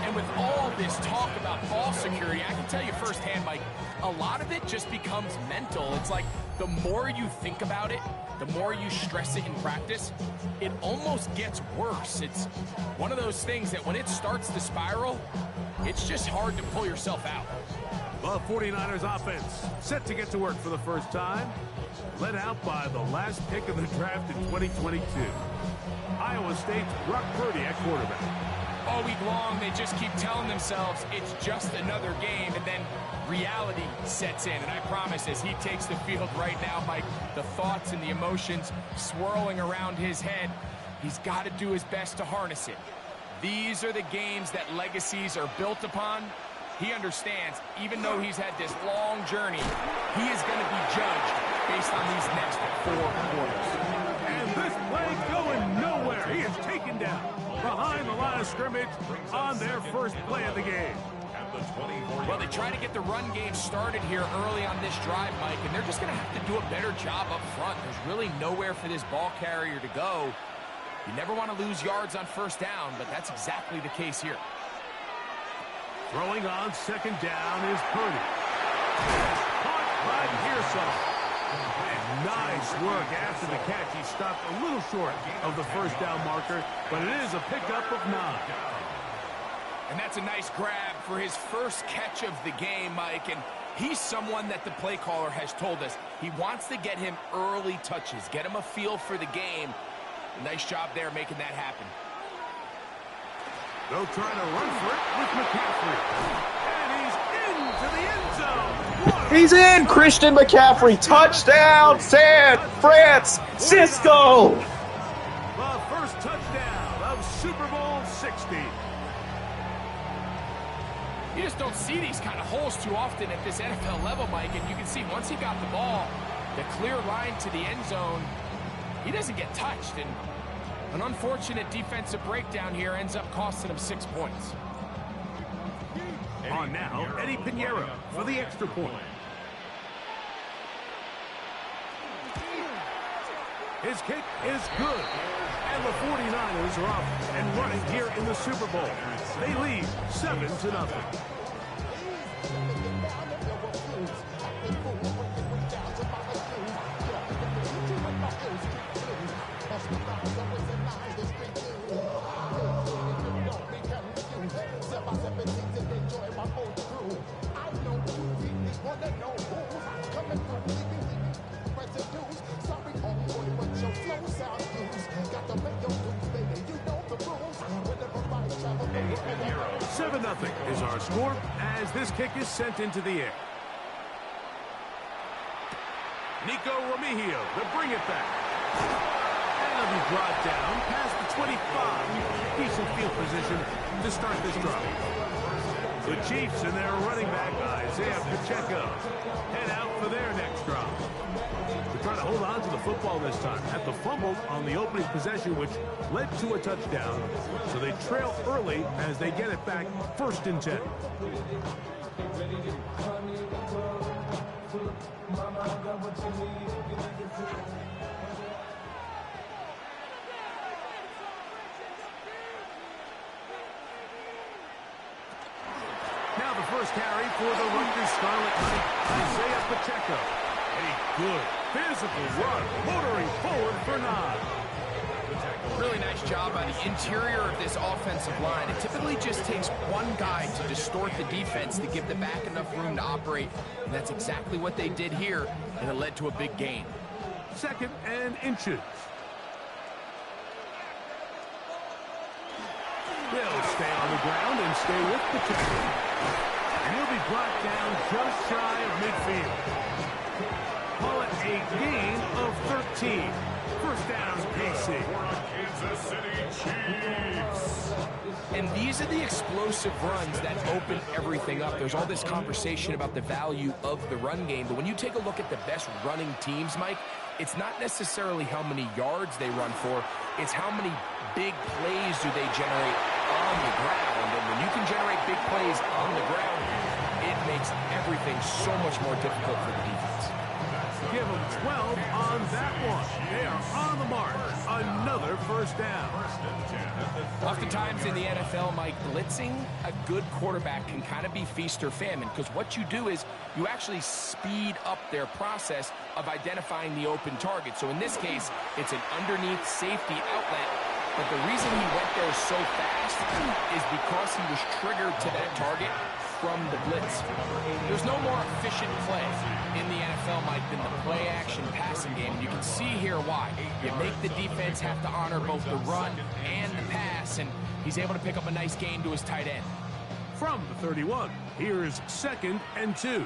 And with all this talk about ball security, I can tell you firsthand, Mike, a lot of it just becomes mental. It's like the more you think about it, the more you stress it in practice, it almost gets worse. It's one of those things that when it starts to spiral, it's just hard to pull yourself out. The 49ers offense set to get to work for the first time, led out by the last pick of the draft in 2022. Iowa State's Brock Purdy at quarterback. All week long, they just keep telling themselves it's just another game, and then reality sets in. And I promise, as he takes the field right now, Mike, the thoughts and the emotions swirling around his head, he's got to do his best to harness it. These are the games that legacies are built upon. He understands, even though he's had this long journey, he is going to be judged based on these next 4 quarters. And this play going nowhere. He is taken down behind the line of scrimmage on their first play of the game. Well, they try to get the run game started here early on this drive, Mike, and they're just going to have to do a better job up front. There's really nowhere for this ball carrier to go. You never want to lose yards on first down, but that's exactly the case here. Throwing on second down is Purdy. Caught by Pearson. And nice work after the catch. He stopped a little short of the first down marker, but it is a pickup of 9. And that's a nice grab for his first catch of the game, Mike. And he's someone that the play caller has told us he wants to get him early touches, get him a feel for the game. Nice job there making that happen. They'll try to run for it with McCaffrey. And he's into the end zone. He's in! Christian McCaffrey, touchdown, San Francisco! The first touchdown of Super Bowl 60. You just don't see these kind of holes too often at this NFL level, Mike. And you can see once he got the ball, the clear line to the end zone, he doesn't get touched, and an unfortunate defensive breakdown here ends up costing him 6 points. On now, Eddie Pinheiro for the extra point. His kick is good. And the 49ers are off and running here in the Super Bowl. They lead 7-0. Is our score as this kick is sent into the air. Nico Romeo to bring it back. And it'll be brought down past the 25. Decent field position to start this drive. The Chiefs and their running back, Isaiah Pacheco, head out for their next drive. They're trying to hold on to the football this time. Had the fumble on the opening possession, which led to a touchdown. So they trail early as they get it back 1st and 10. Now the first carry for the Rutgers Scarlet Knight, Isaiah Pacheco. A good physical run, motoring forward for 9. Really nice job by the interior of this offensive line. It typically just takes one guy to distort the defense to give the back enough room to operate, and that's exactly what they did here, and it led to a big gain. 2nd and inches. They'll stay on the ground and stay with Pacheco. And he'll be brought down just shy of midfield. Call it a gain of 13. First down, KC. Kansas City Chiefs. And these are the explosive runs that open everything up. There's all this conversation about the value of the run game, but when you take a look at the best running teams, Mike, it's not necessarily how many yards they run for, it's how many big plays do they generate on the ground. And when you can generate big plays on the ground, it makes everything so much more difficult for the defense. Give them 12 on that one. They are on the mark. Another first down. Oftentimes in the NFL, Mike, blitzing a good quarterback can kind of be feast or famine, because what you do is you actually speed up their process of identifying the open target. So in this case, it's an underneath safety outlet, but the reason he went there so fast is because he was triggered to that target from the blitz. There's no more efficient play in the NFL, Mike, than the play-action passing game. You can see here why. You make the defense have to honor both the run and the pass, and he's able to pick up a nice gain to his tight end. From the 31, here's 2nd and 2.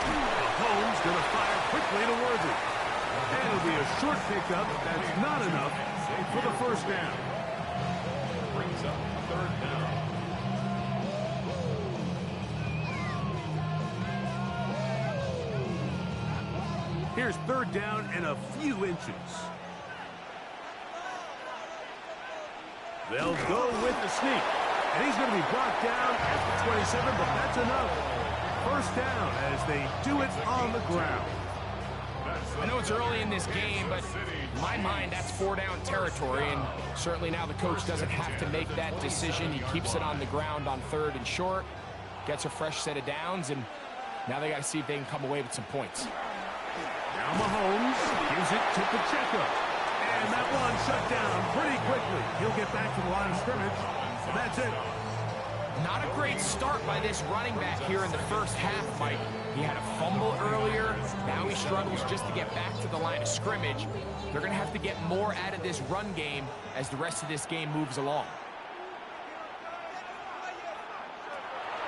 Mahomes going to fire quickly to Worthy. And it'll be a short pickup. That's not enough for the first down. Brings up 3rd down. Here's 3rd down and a few inches. They'll go with the sneak. And he's going to be brought down at the 27, but that's enough. First down as they do it on the ground. I know it's early in this game, but in my mind, that's 4-down territory, and certainly now the coach doesn't have to make that decision. He keeps it on the ground on 3rd and short, gets a fresh set of downs, and now they got to see if they can come away with some points. Now Mahomes gives it to Pacheco. And that one shut down pretty quickly. He'll get back to the line of scrimmage. That's it. Not a great start by this running back here in the first half, Mike. He had a fumble earlier. Now he struggles just to get back to the line of scrimmage. They're going to have to get more out of this run game as the rest of this game moves along.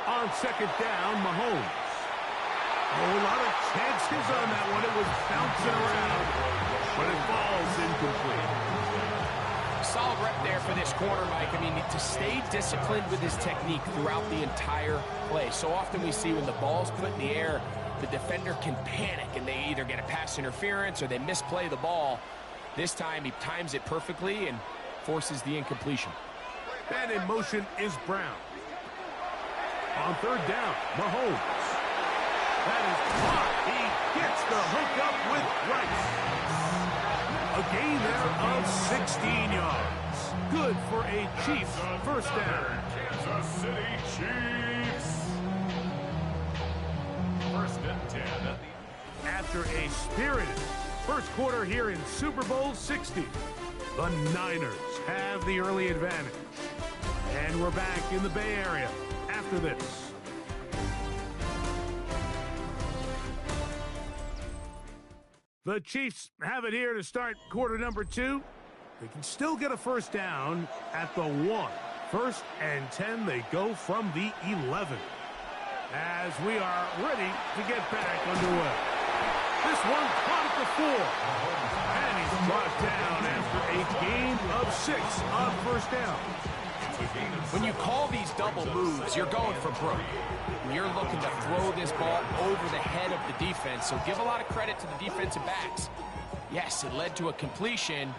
On 2nd down, Mahomes. Oh, a lot of chances on that one. It was bouncing around, but it falls incomplete. Solid rep there for this corner, Mike. I mean, to stay disciplined with his technique throughout the entire play. So often we see when the ball's put in the air, the defender can panic and they either get a pass interference or they misplay the ball. This time he times it perfectly and forces the incompletion. And in motion is Brown. On third down, Mahomes. That is caught. He gets the hook up with Rice. A gain there of 16 yards. Good for a Chiefs first down. Kansas City Chiefs. First and 10. After a spirited first quarter here in Super Bowl 60, the Niners have the early advantage. And we're back in the Bay Area after this. The Chiefs have it here to start quarter number 2. They can still get a first down at the 1. First and 10, they go from the 11. As we are ready to get back underway. This one caught at the 4. And he's brought down after a gain of 6 on first down. When you call these double moves, you're going for broke. You're looking to throw this ball over the head of the defense, so give a lot of credit to the defensive backs. Yes, it led to a completion,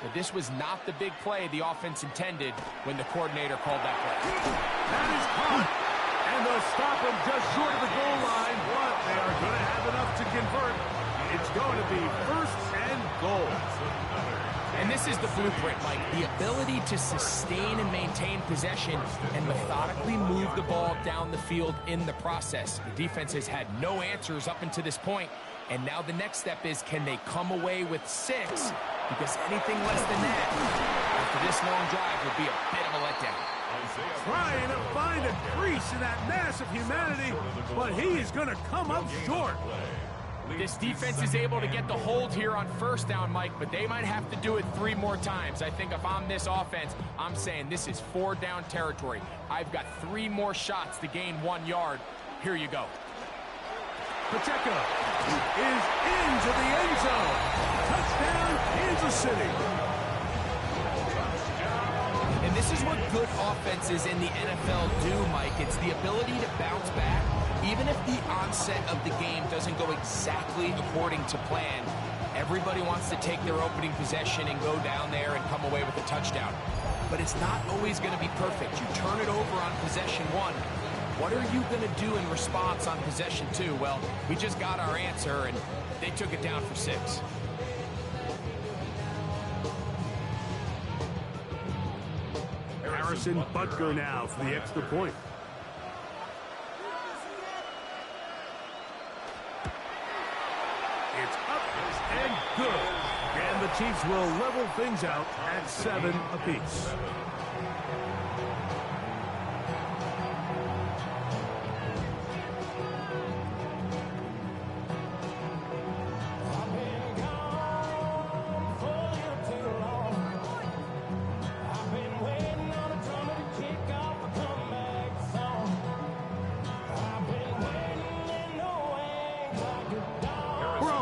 but this was not the big play the offense intended when the coordinator called that play. That is caught, and they'll stop him just short of the goal line, but they are going to have enough to convert. It's going to be first and goal. And this is the blueprint, Mike. The ability to sustain and maintain possession and methodically move the ball down the field in the process. The defense has had no answers up until this point, and now the next step is, can they come away with 6? Because anything less than that after this long drive would be a bit of a letdown. Trying to find a crease in that mass of humanity, but he is going to come up short. This defense is able to get the hold here on first down, Mike, but they might have to do it 3 more times. I think if I'm this offense, I'm saying this is 4 down territory. I've got 3 more shots to gain 1 yard. Here you go. Pacheco is into the end zone. Touchdown, Kansas City. And this is what good offenses in the NFL do, Mike. It's the ability to bounce back. Even if the onset of the game doesn't go exactly according to plan, everybody wants to take their opening possession and go down there and come away with a touchdown. But it's not always going to be perfect. You turn it over on possession 1. What are you going to do in response on possession 2? Well, we just got our answer, and they took it down for 6. Harrison Butker now for the extra point. It's up and good. And the Chiefs will level things out at 7 apiece.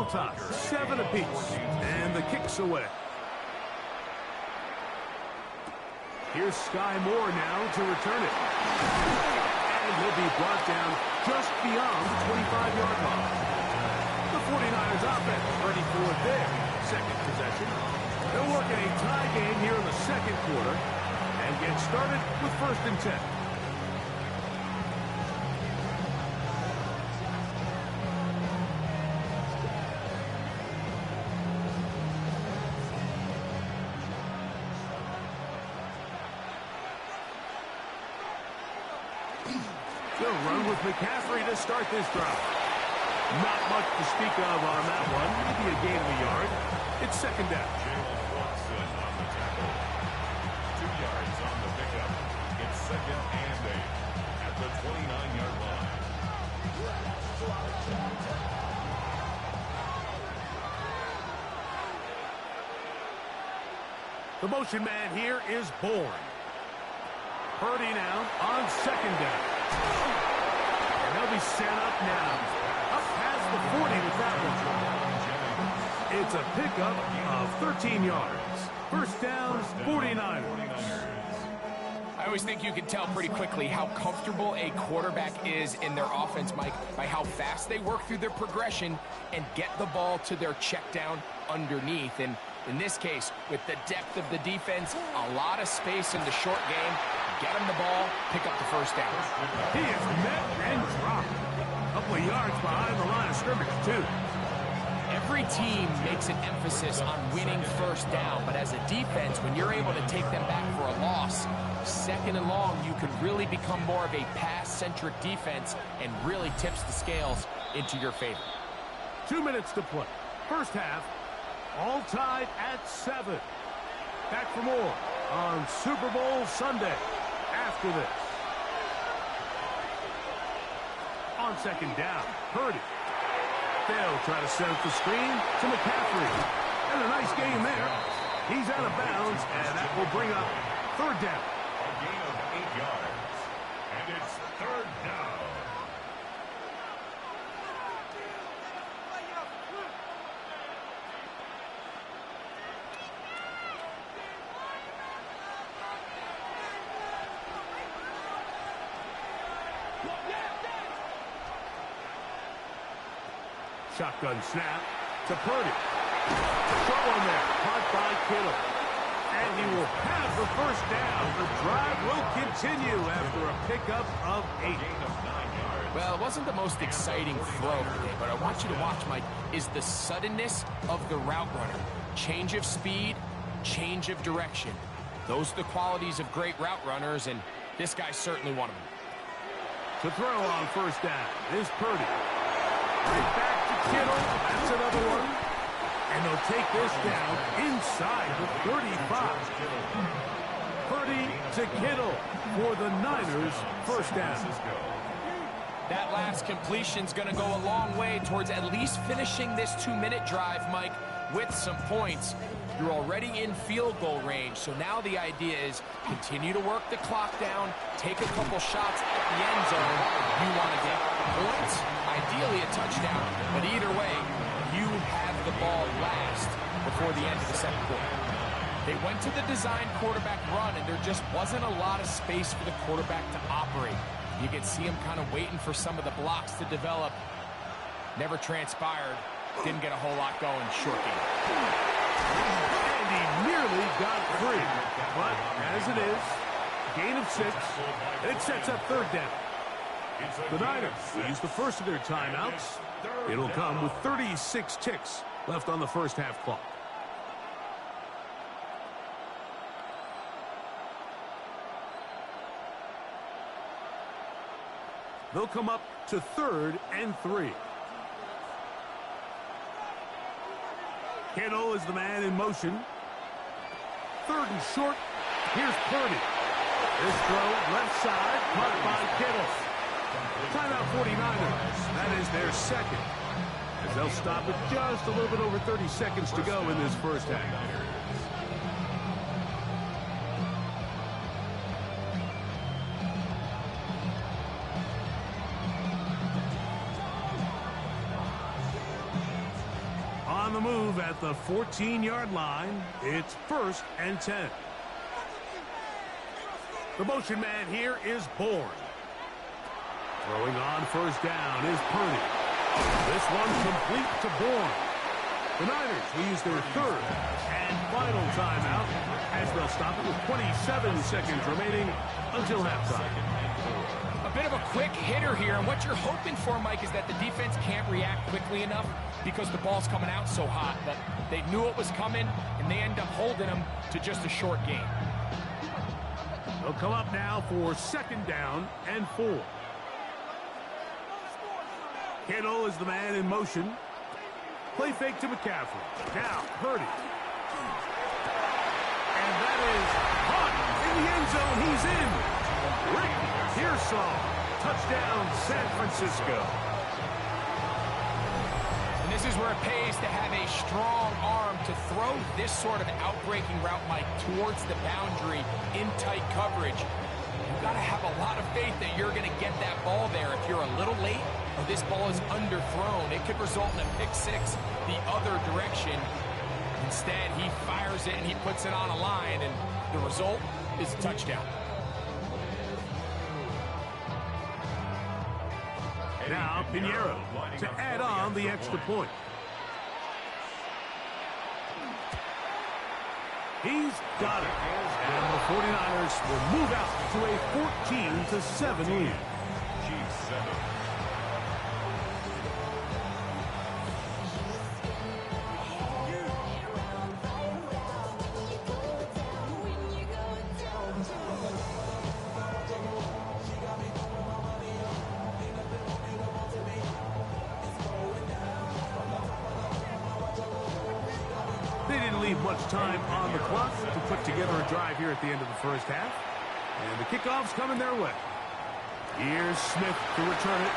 Top, 7 apiece, and the kick's away. Here's Sky Moore now to return it. And he'll be brought down just beyond the 25-yard line. The 49ers offense ready for their second possession. They'll work in a tie game here in the second quarter and get started with first and 10. They'll run with McCaffrey to start this drive. Not much to speak of on that one. Maybe a gain of a yard. It's second down. Watson on the tackle. 2 yards on the pickup. It's second and 8 at the 29-yard line. The motion man here is Bourne. Purdy now on second down. And they'll be set up now. Up past the 40 with that one. It's a pickup of 13 yards. First down, 49ers. I always think you can tell pretty quickly how comfortable a quarterback is in their offense, Mike, by how fast they work through their progression and get the ball to their check down underneath. And in this case, with the depth of the defense, a lot of space in the short game, get him the ball, pick up the first down. He is met and dropped. A couple of yards behind the line of scrimmage, too. Every team makes an emphasis on winning first down, but as a defense, when you're able to take them back for a loss, second and long, you can really become more of a pass-centric defense and really tips the scales into your favor. 2 minutes to play. First half, all tied at 7. Back for more on Super Bowl Sunday after this. On second down, Purdy. They'll try to set up the screen to McCaffrey. And a nice game there. He's out of bounds, and that will bring up third down. A gain of 8 yards. And it's third down. Shotgun snap to Purdy. Throw on there, caught by Kittle. And he will have the first down. The drive will continue after a pickup of 8. Well, it wasn't the most exciting throw today, but I want you to watch, Mike, is the suddenness of the route runner. Change of speed, change of direction. Those are the qualities of great route runners, and this guy's certainly one of them. To throw on first down is Purdy. Right back to Kittle. That's another one. And they'll take this down inside the 35. Purdy to Kittle for the Niners' first down. That last completion's going to go a long way towards at least finishing this 2-minute drive, Mike, with some points. You're already in field goal range, so now the idea is continue to work the clock down, take a couple shots at the end zone. You want to get points, ideally a touchdown, but either way, you have the ball last before the end of the second quarter. They went to the design quarterback run, and there just wasn't a lot of space for the quarterback to operate. You can see him kind of waiting for some of the blocks to develop. Never transpired. Didn't get a whole lot going short game. And he nearly got free. But as it is, gain of 6, and it sets up third down. The Niners use the first of their timeouts. It'll come with 36 ticks left on the first half clock. They'll come up to 3rd and 3. Kittle is the man in motion. 3rd and short. Here's Purdy. This throw left side, caught by Kittle. Timeout 49ers. That is their second. As they'll stop with just a little bit over 30 seconds to go in this first half. On the move at the 14-yard line, it's 1st and 10. The motion man here is Bourne. Throwing on first down is Purdy. This one complete to Bourne. The Niners will use their 3rd and final timeout as they'll stop it with 27 seconds remaining until halftime. A bit of a quick hitter here, and what you're hoping for, Mike, is that the defense can't react quickly enough because the ball's coming out so hot. But they knew it was coming, and they end up holding them to just a short game. They'll come up now for 2nd down and 4. Kittle is the man in motion. Play fake to McCaffrey. Now, Purdy. And that is caught in the end zone. He's in. Rick Pearsall. Touchdown, San Francisco. And this is where it pays to have a strong arm to throw this sort of outbreaking route, Mike, towards the boundary in tight coverage. You've got to have a lot of faith that you're going to get that ball there. If you're a little late or this ball is underthrown, it could result in a pick 6 the other direction. Instead, he fires it and he puts it on a line, and the result is a touchdown. Now Pinheiro to add on the extra point. He's got it. And the 49ers will move out to a 14-7 lead. Much time on the clock to put together a drive here at the end of the first half. And the kickoff's coming their way. Here's Smith to return it.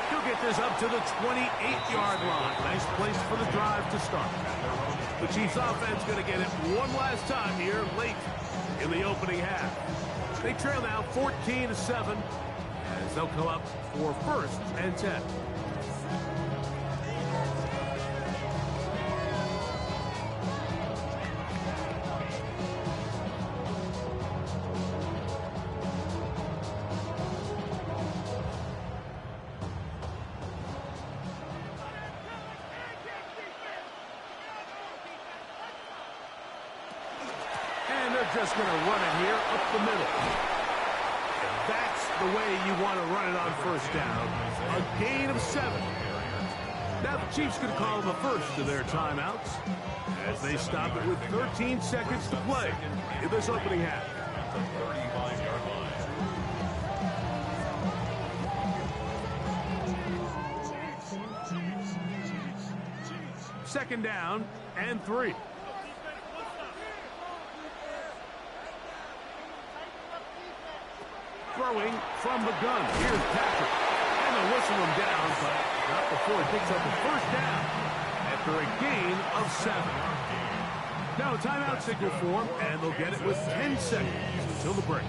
He'll get this up to the 28-yard line. Nice place for the drive to start. The Chiefs offense going to get it one last time here late in the opening half. They trail now 14-7 as they'll come up for 1st and 10. Just going to run it here up the middle. And that's the way you want to run it on 1st down. A gain of 7. Now the Chiefs going to call the first of their timeouts as they stop it with 13 seconds to play in this opening half. Second down and 3. Throwing from the gun. Here's Patrick. And they'll whistle him down, but not before he picks up the 1st down after a gain of 7. Now a timeout signal form, and they'll get it with 10 seconds until the break.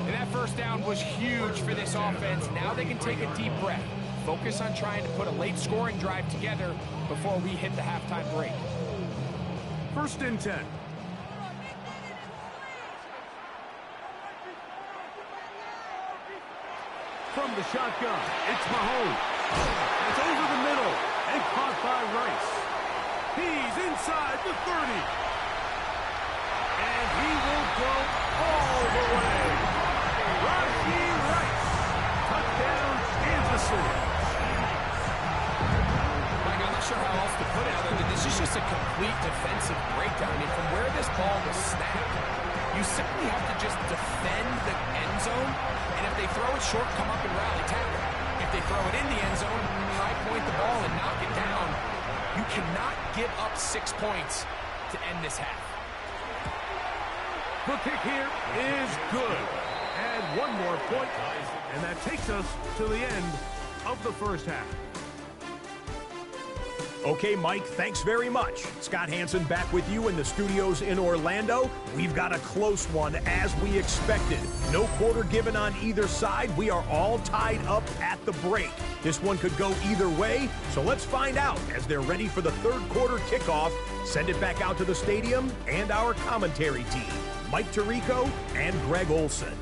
And that 1st down was huge for this offense. Now they can take a deep breath. Focus on trying to put a late scoring drive together before we hit the halftime break. 1st and 10. From the shotgun, it's Mahomes. It's over the middle and caught by Rice. He's inside the 30. And he will go all the way. Rashee Rice. Touchdown, Kansas City. Mike, I'm not sure how else to put it other than this is just a complete defensive breakdown. I mean, from where this ball was snapped, you simply have to just defend the end zone. And if they throw it short, come up and rally tackle. If they throw it in the end zone, high point the ball and knock it down. You cannot give up 6 points to end this half. The kick here is good. Add 1 more point, and that takes us to the end of the first half. Okay, Mike, thanks very much. Scott Hanson back with you in the studios in Orlando. We've got a close one, as we expected. No quarter given on either side. We are all tied up at the break. This one could go either way, so let's find out as they're ready for the 3rd quarter kickoff. Send it back out to the stadium and our commentary team, Mike Tirico and Greg Olson.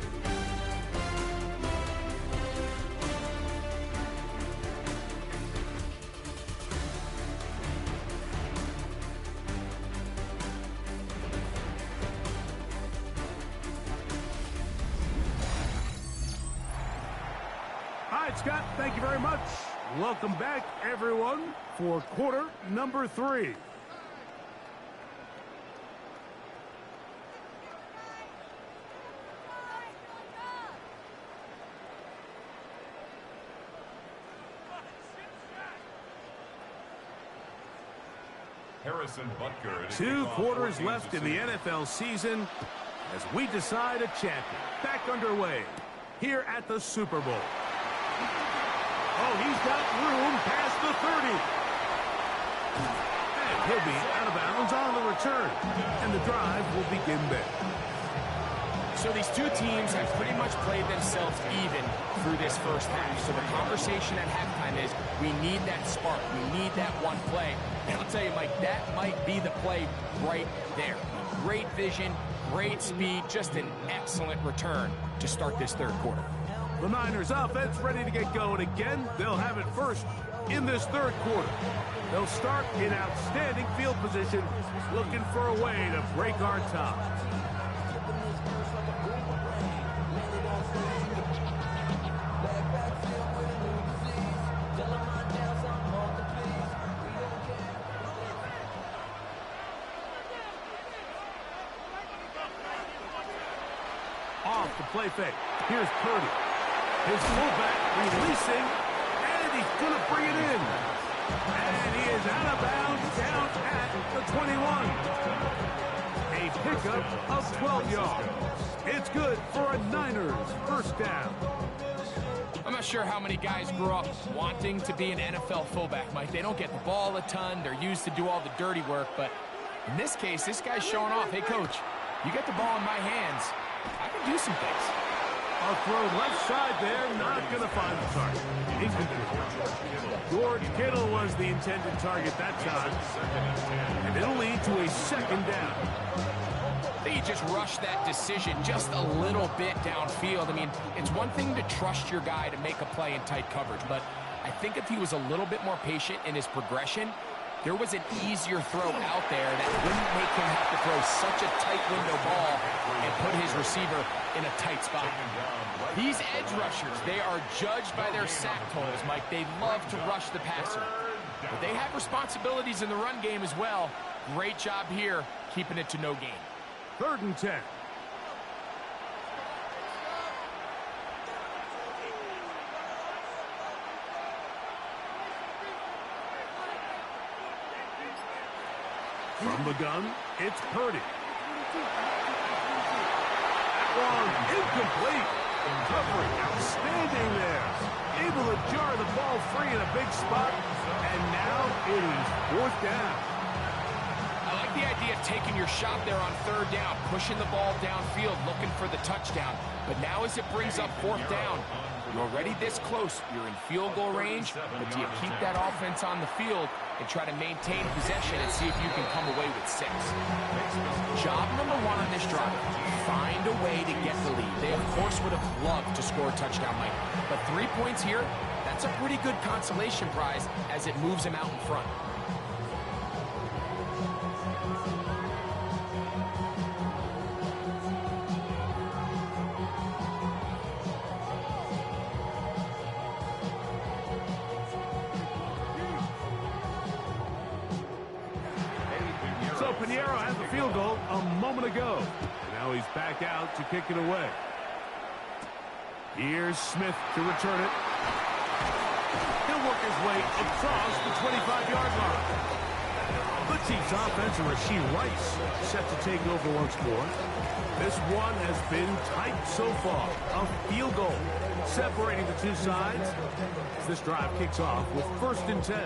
Scott, thank you very much. Welcome back, everyone, for quarter number 3. Harrison Butker. 2 quarters left in the NFL season as we decide a champion. Back underway here at the Super Bowl. Oh, he's got room past the 30. And he'll be out of bounds on the return. And the drive will begin there. So these two teams have pretty much played themselves even through this first half. So the conversation at halftime is we need that spark. We need that one play. And I'll tell you, Mike, that might be the play right there. Great vision, great speed, just an excellent return to start this 3rd quarter. The Niners offense ready to get going again. They'll have it first in this third quarter. They'll start in outstanding field position, looking for a way to break our tie. Off the play fake. Here's Purdy. His fullback releasing, and he's going to bring it in. And he is out of bounds down at the 21. A pickup of 12 yards. It's good for a Niners first down. I'm not sure how many guys grew up wanting to be an NFL fullback, Mike. They don't get the ball a ton. They're used to do all the dirty work. But in this case, this guy's showing off. Hey, coach, you get the ball in my hands. I can do some things. A throw left side there, not going to find the target. Incomplete. George Kittle was the intended target that time. And it'll lead to a second down. I think he just rushed that decision just a little bit downfield. I mean, it's one thing to trust your guy to make a play in tight coverage, but I think if he was a little bit more patient in his progression, there was an easier throw out there that wouldn't make him have to throw such a tight window ball and put his receiver in a tight spot. These edge rushers, they are judged by their sack totals, Mike. They love to rush the passer. But they have responsibilities in the run game as well. Great job here, keeping it to no gain. 3rd and 10. From the gun, it's Purdy. Long, incomplete. Coverage, outstanding there. Able to jar the ball free in a big spot. And now it is 4th down. I like the idea of taking your shot there on 3rd down, pushing the ball downfield, looking for the touchdown. But now as it brings up 4th down, you're already this close. You're in field goal range, but do you keep that offense on the field and try to maintain possession and see if you can come away with 6? Job number 1 on this drive, find a way to get the lead. They, of course, would have loved to score a touchdown, Mike. But 3 points here, that's a pretty good consolation prize as it moves him out in front. Pinheiro had the field goal a moment ago. And now he's back out to kick it away. Here's Smith to return it. He'll work his way across the 25-yard line. The Chiefs offense, Rashee Rice, set to take over once more. This one has been tight so far. A field goal separating the two sides. This drive kicks off with 1st and 10.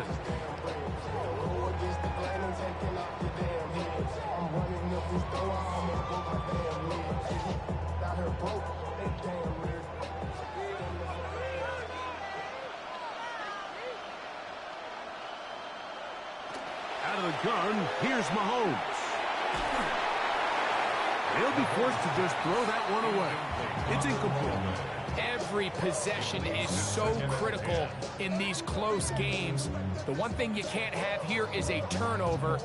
Out of the gun, here's Mahomes. He'll be forced to just throw that one away. It's incomplete. Every possession is so critical in these close games. The one thing you can't have here is a turnover.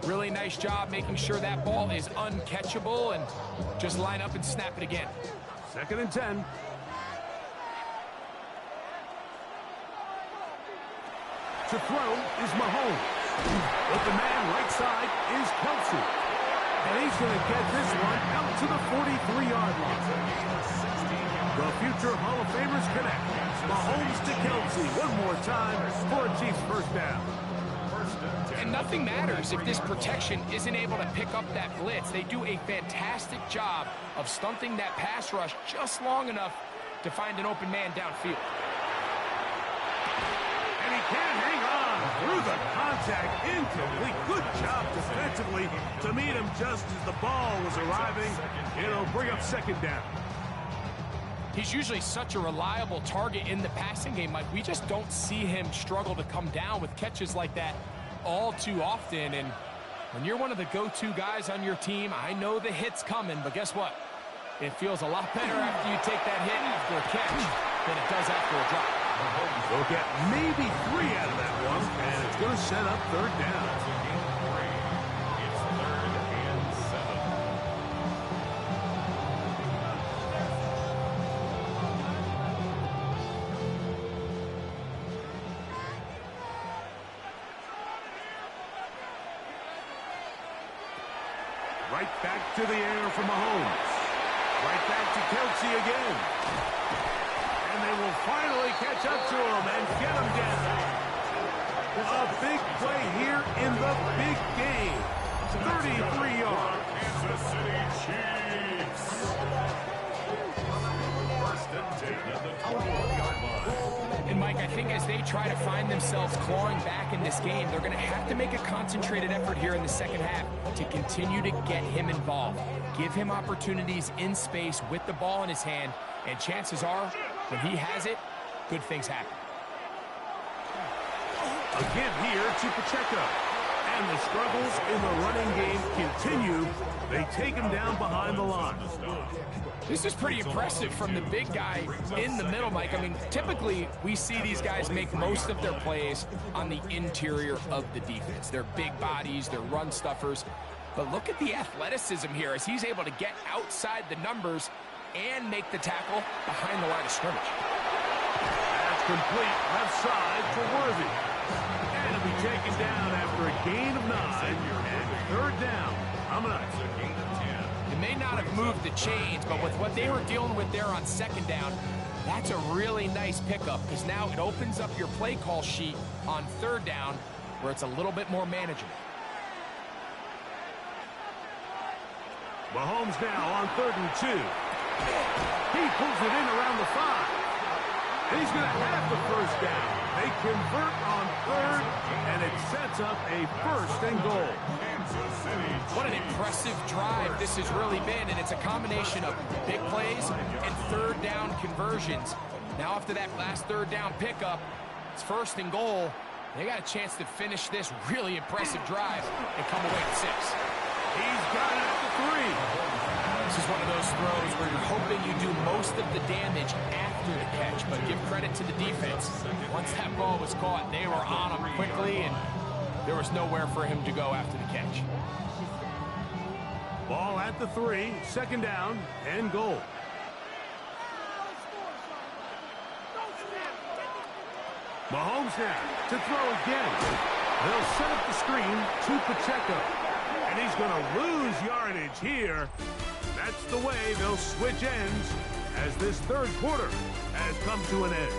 Really nice job making sure that ball is uncatchable and just line up and snap it again. 2nd and 10. To throw is Mahomes. Open man right side is Kelsey. And he's going to get this one out to the 43-yard line. The future Hall of Famers connect. Mahomes to Kelsey one more time for a Chiefs first down. And nothing matters if this protection isn't able to pick up that blitz. They do a fantastic job of stunting that pass rush just long enough to find an open man downfield. And he can't hang on through the contact. Incomplete. Good job defensively to meet him just as the ball was arriving. It'll bring up 2nd down. He's usually such a reliable target in the passing game, Mike. We just don't see him struggle to come down with catches like that all too often. And when you're one of the go-to guys on your team, I know the hit's coming, but guess what? It feels a lot better after you take that hit after a catch than it does after a drop. They'll get maybe 3 out of that one, and it's going to set up third down. It's 3rd and 7. Right back to the air for Mahomes. Right back to Kelsey again. And they will finally catch up to him and get him down. A big play here in the big game. 33 yards. Kansas City Chiefs. 1st and 10 at the 21-yard line. And Mike, I think as they try to find themselves clawing back in this game, they're going to have to make a concentrated effort here in the second half to continue to get him involved. Give him opportunities in space with the ball in his hand, and chances are, when he has it, good things happen. A give here to Pacheco. And the struggles in the running game continue. They take him down behind the line. This is pretty impressive from the big guy in the middle, Mike. I mean, typically we see these guys make most of their plays on the interior of the defense. They're big bodies, they're run stuffers. But look at the athleticism here as he's able to get outside the numbers and make the tackle behind the line of scrimmage. That's complete left side to Worthy. And it'll be taken down after a gain of 9 and third down. Coming up. It may not have moved the chains, but with what they were dealing with there on second down, that's a really nice pickup because now it opens up your play call sheet on third down where it's a little bit more manageable. Mahomes now on 3rd and 2. He pulls it in around the 5. And he's going to have the first down. They convert on 3rd, and it sets up a 1st and goal. What an impressive drive this has really been, and it's a combination of big plays and third down conversions. Now after that last third down pickup, it's 1st and goal. They got a chance to finish this really impressive drive and come away with 6. He's got it at the 3. This is one of those throws where you're hoping you do most of the damage after the catch, but give credit to the defense. Once that ball was caught, they were on him quickly, and there was nowhere for him to go after the catch. Ball at the 3, 2nd down and goal. Mahomes now to throw again. They'll set up the screen to Pacheco. And he's going to lose yardage here. That's the way they'll switch ends as this third quarter has come to an end.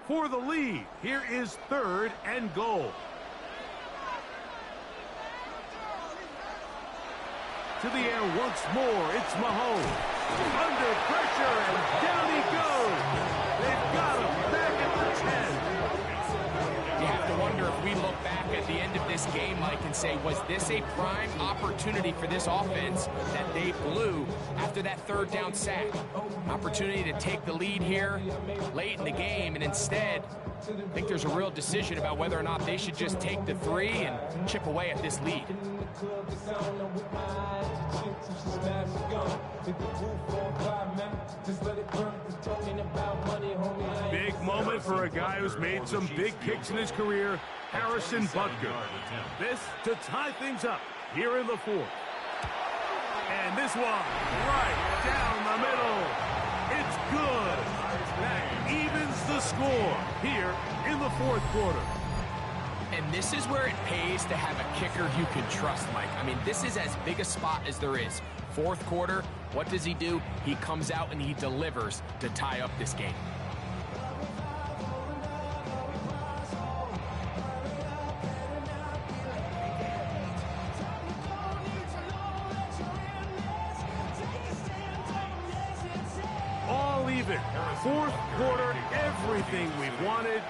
For the lead, here is 3rd and goal. To the air once more, it's Mahomes. Under pressure, and down he goes. They've got him back at the 10. You have to wonder if we look back at the end of this game, Mike, and say, was this a prime opportunity for this offense that they blew after that third down sack? Opportunity to take the lead here late in the game, and instead, I think there's a real decision about whether or not they should just take the 3 and chip away at this lead. Big moment for a guy who's made some big kicks in his career, Harrison Butker. This to tie things up here in the 4th. And this one right down the middle. It's good. That evens the score here in the 4th quarter. And this is where it pays to have a kicker you can trust, Mike. I mean, this is as big a spot as there is. 4th quarter, what does he do? He comes out and he delivers to tie up this game. Fourth quarter, everything we've wanted.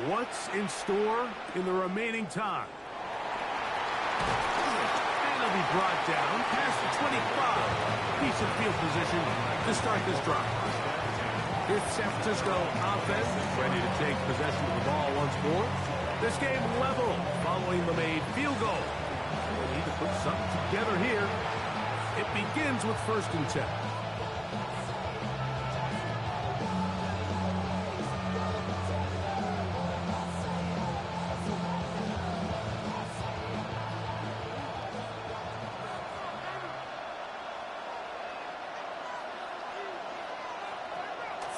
What's in store in the remaining time? And it'll be brought down past the 25. Decent field position to start this drive. Here's the San Francisco offense ready to take possession of the ball once more. This game level following the made field goal. They need to put something together here. It begins with 1st and 10.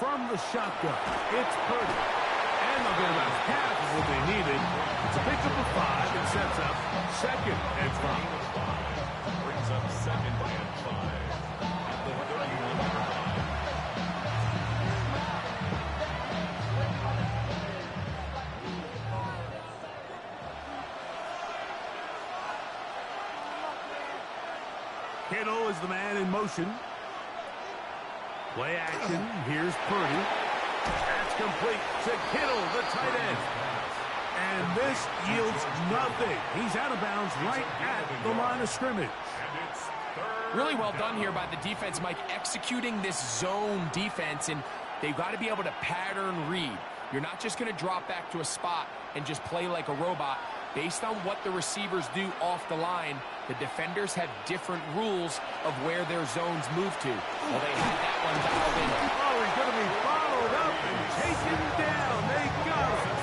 From the shotgun, it's Purdy. And they'll get about half of what they needed. It's a pickup of 5 and sets up 2nd and 5. Brings up 2nd and 5 at the 31-yard line. Kittle is the man in motion. Play action. Here's Purdy. That's complete to Kittle, the tight end. And this yields nothing. He's out of bounds right at the line of scrimmage. Really well done here by the defense, Mike, executing this zone defense, and they've got to be able to pattern read. You're not just going to drop back to a spot and just play like a robot. Based on what the receivers do off the line, the defenders have different rules of where their zones move to. Well, they had that one dialed in. Oh, he's going to be followed up and taken down. They got him.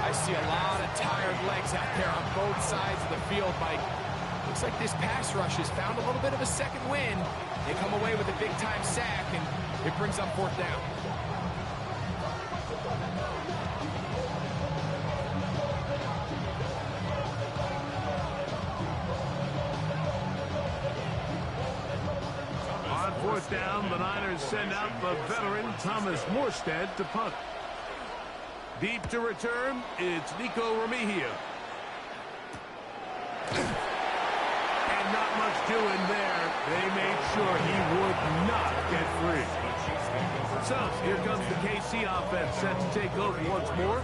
I see a lot of tired legs out there on both sides of the field, Mike. Looks like this pass rush has found a little bit of a second wind. They come away with a big-time sack, and it brings up 4th down. On 4th down, the Niners send out the veteran Thomas Morstead to punt. Deep to return, it's Nico Remigio. And not much doing there. They made sure he would not get free. So, here comes the KC offense set to take over once more.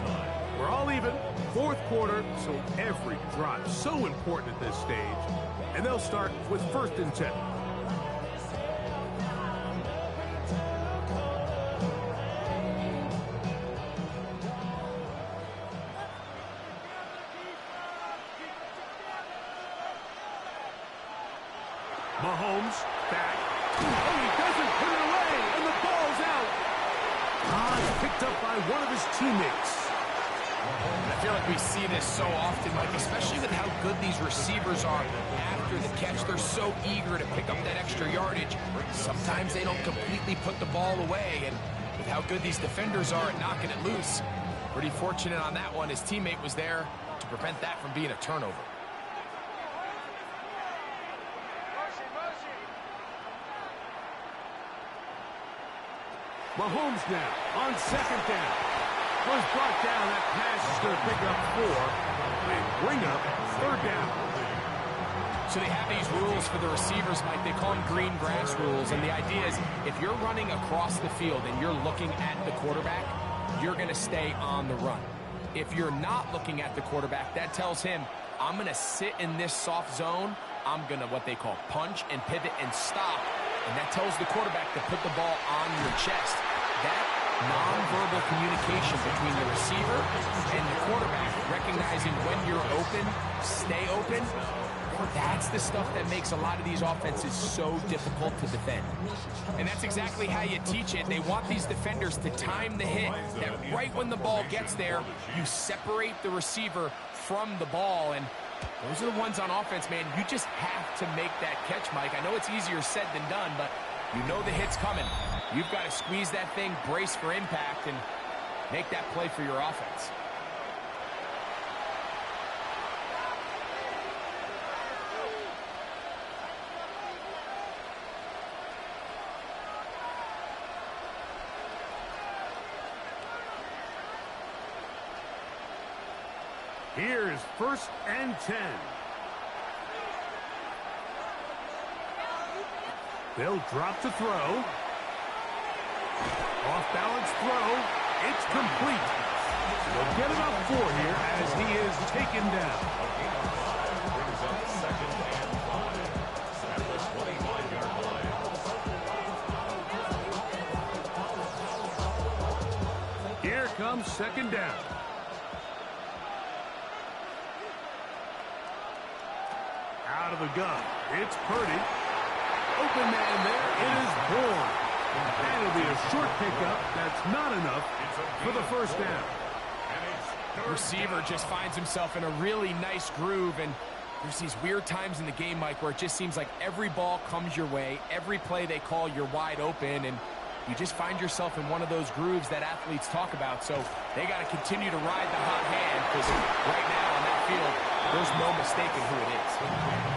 We're all even. 4th quarter, so every drive so important at this stage. And they'll start with 1st and 10. Mahomes back. Oh, he doesn't put it away, and the ball's out. Picked up by one of his teammates. I feel like we see this so often, Mike, especially with how good these receivers are after the catch. They're so eager to pick up that extra yardage. Sometimes they don't completely put the ball away, and with how good these defenders are at knocking it loose, pretty fortunate on that one. His teammate was there to prevent that from being a turnover. Mahomes now on 2nd down. Was brought down. That pass is going to pick up 4 and bring up 3rd down. So they have these rules for the receivers, Mike. They call them green grass rules. And the idea is if you're running across the field and you're looking at the quarterback, you're going to stay on the run. If you're not looking at the quarterback, that tells him, I'm going to sit in this soft zone. I'm going to what they call punch and pivot and stop. And that tells the quarterback to put the ball on your chest. That nonverbal communication between the receiver and the quarterback, recognizing when you're open, stay open, that's the stuff that makes a lot of these offenses so difficult to defend. And that's exactly how you teach it. They want these defenders to time the hit, that right when the ball gets there, you separate the receiver from the ball. And those are the ones on offense, man. You just have to make that catch, Mike. I know it's easier said than done, but you know the hit's coming. You've got to squeeze that thing, brace for impact, and make that play for your offense. Here's 1st and 10. They'll drop to throw. Off-balance throw. It's complete. They'll get enough for here as he is taken down. Brings up 2nd and 5 at the 25-yard line. Here comes 2nd down. Out of the gun. It's Purdy. Open man there. It is Bourne. And it'll be a short pickup. That's not enough for the 1st down. Receiver just finds himself in a really nice groove, and there's these weird times in the game, Mike, where it just seems like every ball comes your way, every play they call, you're wide open, and you just find yourself in one of those grooves that athletes talk about. So they got to continue to ride the hot hand, because right now on that field, there's no mistaking who it is.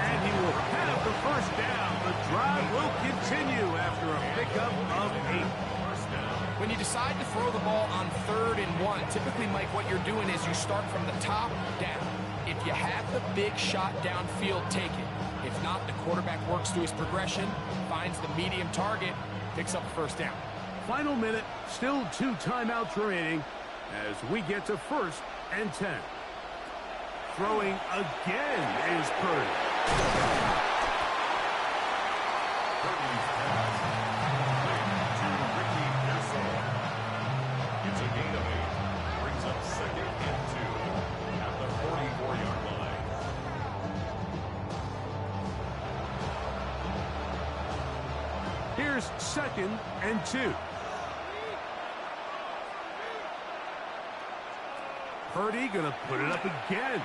And he will have the 1st down. The drive will continue after a pickup of 8. When you decide to throw the ball on 3rd and 1, typically, Mike, what you're doing is you start from the top down. If you have the big shot downfield, take it. If not, the quarterback works through his progression, finds the medium target, picks up the 1st down. Final minute, still 2 timeouts remaining as we get to 1st and 10. Throwing again is Purdy. Purdy's pass. It's a gain of 8. Brings up 2nd and 2 at the 44-yard line. Here's 2nd and 2. Purdy gonna put it up again.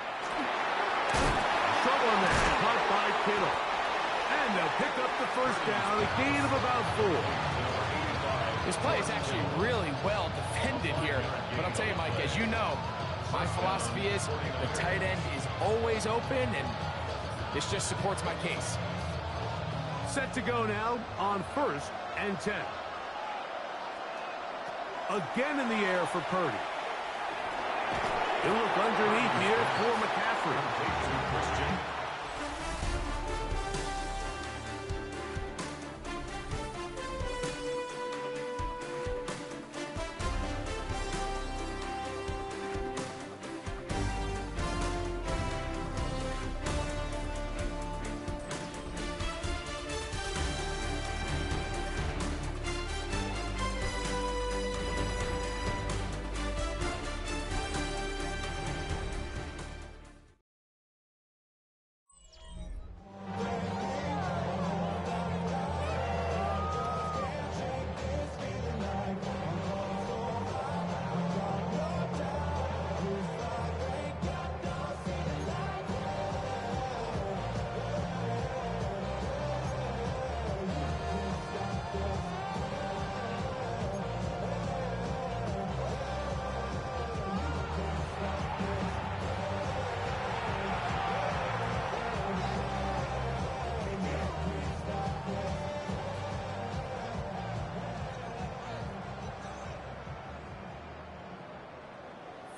Trouble in there, caught by Kittle. And they'll pick up the 1st down, a gain of about 4. This play is actually really well defended here. But I'll tell you, Mike, as you know, my philosophy is the tight end is always open, and this just supports my case. Set to go now on 1st and 10. Again in the air for Purdy. He'll look underneath here for McCaffrey.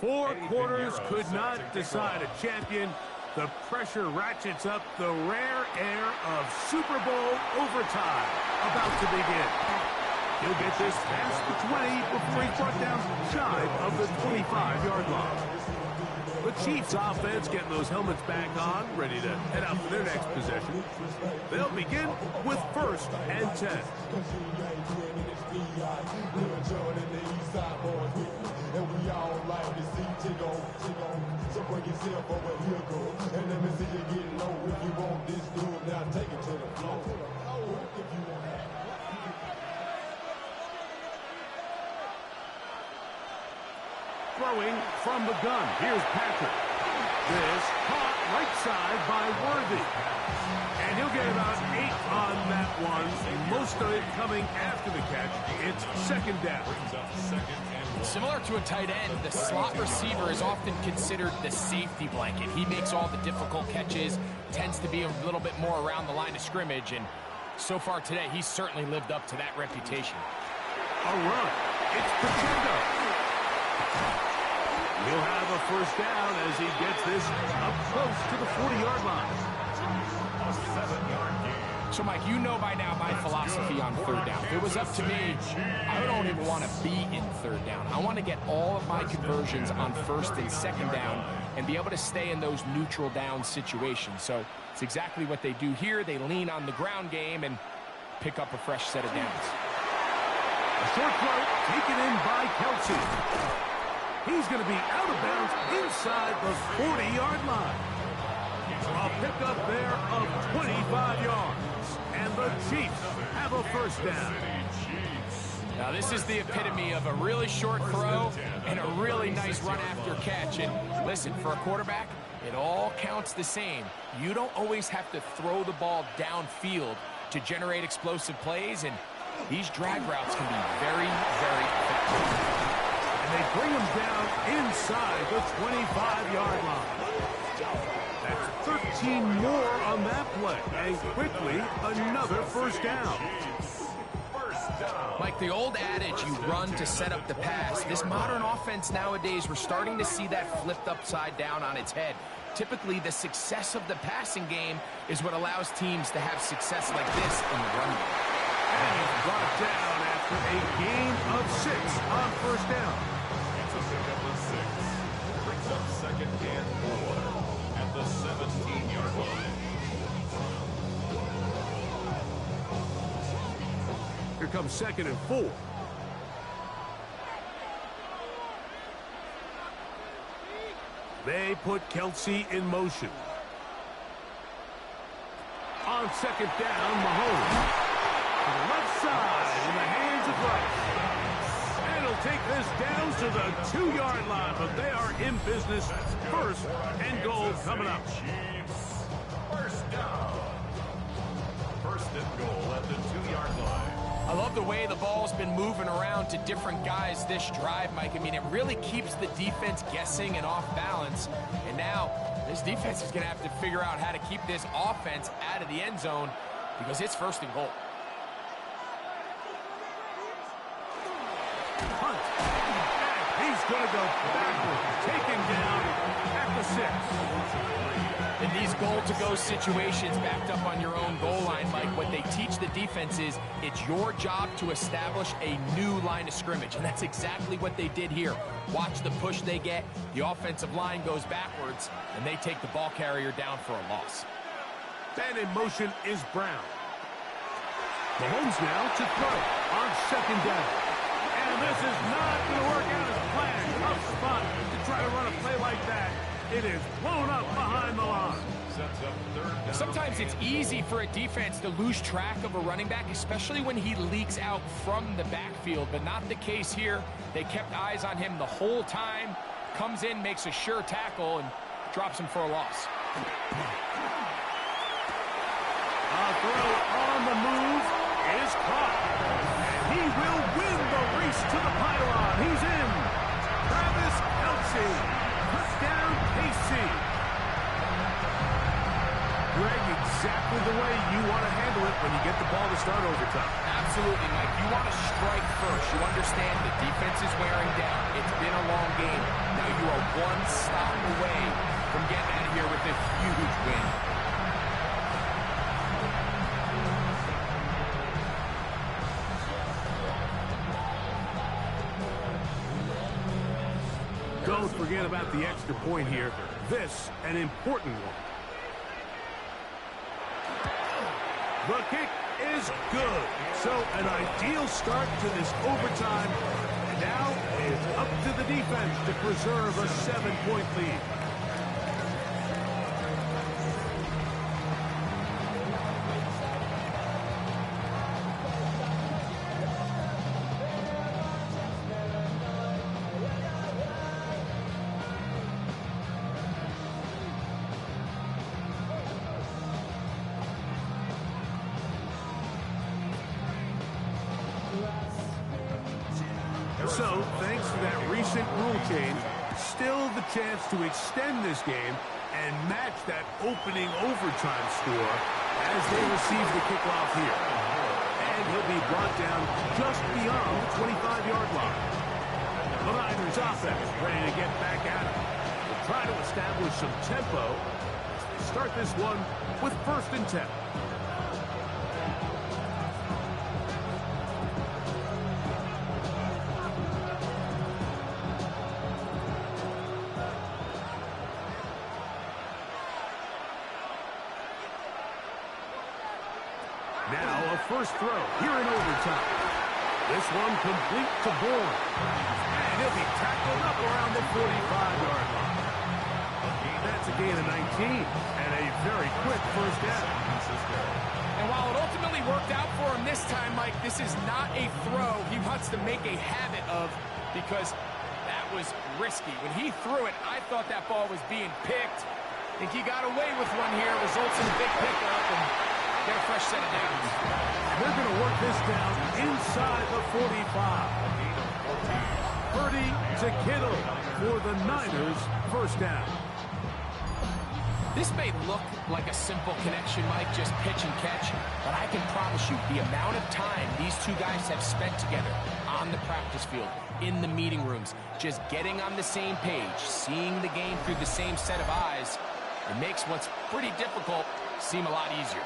Four quarters could not decide a champion. The pressure ratchets up, the rare air of Super Bowl overtime about to begin. He'll get this past the 20 before he's brought down shy of the 25-yard line. The Chiefs offense getting those helmets back on, ready to head out for their next possession. They'll begin with 1st and 10. And we all like to see Chico. So bring yourself over here, go. And let me see you get low. If you want this dude, now take it to the floor. If you want that. Throwing from the gun. Here's Patrick. This caught right side by Worthy. And he'll get about 8 on that one. Most of it coming after the catch. It's 2nd down. Similar to a tight end, the slot receiver is often considered the safety blanket. He makes all the difficult catches, tends to be a little bit more around the line of scrimmage, and so far today, he's certainly lived up to that reputation. A run. It's Pacheco. He'll have a 1st down as he gets this up close to the 40-yard line. A 7-yard gain. So, Mike, you know by now my philosophy on third down. If it was up to me, I don't even want to be in third down. I want to get all of my conversions on first and second down and be able to stay in those neutral down situations. So it's exactly what they do here. They lean on the ground game and pick up a fresh set of downs. A short throw taken in by Kelsey. He's going to be out of bounds inside the 40-yard line. A pickup there of 25 yards. And the Chiefs have a first down. Now, this is the epitome of a really short throw and a really nice run after catch. And listen, for a quarterback, it all counts the same. You don't always have to throw the ball downfield to generate explosive plays, and these drag routes can be very, very effective. And they bring him down inside the 25-yard line. That's 13 more on that play, and quickly another first down. Like the old adage, you run to set up the pass. This modern offense nowadays, we're starting to see that flipped upside down on its head. Typically, the success of the passing game is what allows teams to have success like this in the run game. And he's brought down after a gain of 6 on first down. It's a pickup of 6. Brings up second and 4 at the 17-yard line. Here comes second and 4. They put Kelsey in motion. On second down, Mahomes. To the left side in the hands of Rice. And he'll take this down to the 2-yard line, but they are in business. First and goal coming up. First down. First and goal at the 2-yard line. I love the way the ball's been moving around to different guys this drive, Mike. I mean, it really keeps the defense guessing and off balance. And now this defense is going to have to figure out how to keep this offense out of the end zone because it's first and goal. Hunt. And he's going to go backward. Taken down at the 6. In these goal-to-go situations backed up on your own goal line, Mike, what they teach the defense is it's your job to establish a new line of scrimmage, and that's exactly what they did here. Watch the push they get. The offensive line goes backwards, and they take the ball carrier down for a loss. And in motion is Brown. Mahomes now to throw on second down. And this is not going to work out as planned. Tough spot to try to run a play like that. It is blown up behind the line. Sometimes it's easy for a defense to lose track of a running back, especially when he leaks out from the backfield, but not the case here. They kept eyes on him the whole time. Comes in, makes a sure tackle, and drops him for a loss. A throw on the move is caught. And he will win the race to the pylon. He's in. Travis Kelce. Touchdown, KC. Greg, exactly the way you want to handle it when you get the ball to start overtime. Absolutely, Mike. You want to strike first. You understand the defense is wearing down. It's been a long game. Now you are one stop away from getting out of here with a huge win. Don't forget about the extra point here. This, an important one. The kick is good. So an ideal start to this overtime. And now it's up to the defense to preserve a 7-point lead. So, thanks to that recent rule change, still the chance to extend this game and match that opening overtime score as they receive the kickoff here. And he'll be brought down just beyond the 25-yard line. The Niners offense ready to get back at it. They'll try to establish some tempo as they start this one with 1st and 10. Now a first throw here in overtime. This one complete to Bourne. And he'll be tackled up around the 45-yard line. That's a gain of 19 and a very quick first down. And while it ultimately worked out for him this time, Mike, this is not a throw he wants to make a habit of because that was risky. When he threw it, I thought that ball was being picked. I think he got away with one here, results in a big pickup and get a fresh set of downs. They're going to work this down inside the 45. Purdy to Kittle for the Niners, first down. This may look like a simple connection, Mike, just pitch and catch, but I can promise you the amount of time these two guys have spent together on the practice field, in the meeting rooms, just getting on the same page, seeing the game through the same set of eyes, it makes what's pretty difficult seem a lot easier.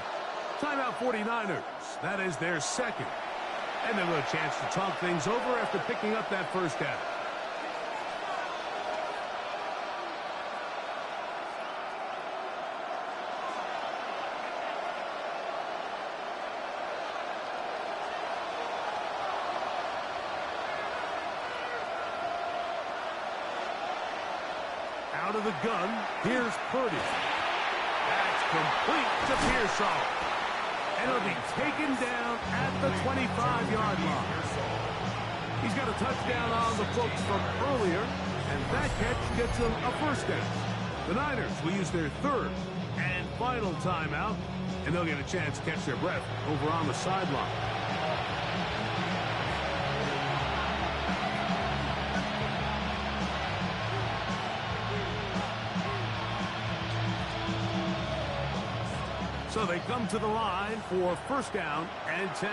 Timeout 49ers. That is their second. And they'll have a chance to talk things over after picking up that first down. Out of the gun, here's Purdy. That's complete to Pearsall. And he'll be taken down at the 25-yard line. He's got a touchdown on the books from earlier, and that catch gets him a first down. The Niners will use their third and final timeout, and they'll get a chance to catch their breath over on the sideline. So they come to the line for first down and 10.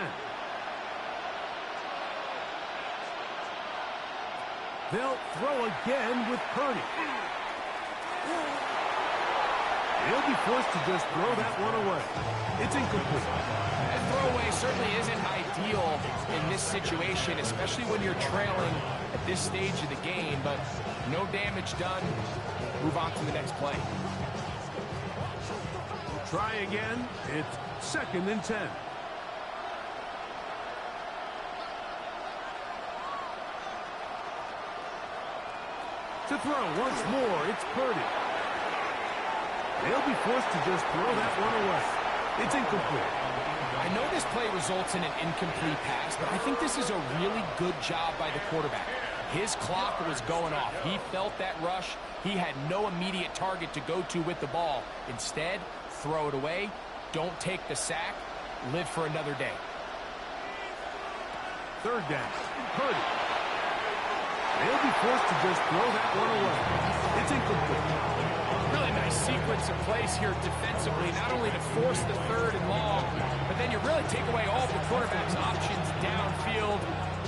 They'll throw again with Purdy. He'll be forced to just throw that one away. It's incomplete. That throwaway certainly isn't ideal in this situation, especially when you're trailing at this stage of the game, but no damage done. Move on to the next play. Try again. It's second and 10. To throw once more, it's Purdy. They'll be forced to just throw that one away. It's incomplete. I know this play results in an incomplete pass, but I think this is a really good job by the quarterback. His clock was going off. He felt that rush. He had no immediate target to go to with the ball. Instead, throw it away. Don't take the sack. Live for another day. Third down. Purdy. They'll be forced to just throw that one away. It's incomplete. Really nice sequence of plays here defensively, not only to force the third and long, but then you really take away all the quarterback's options downfield,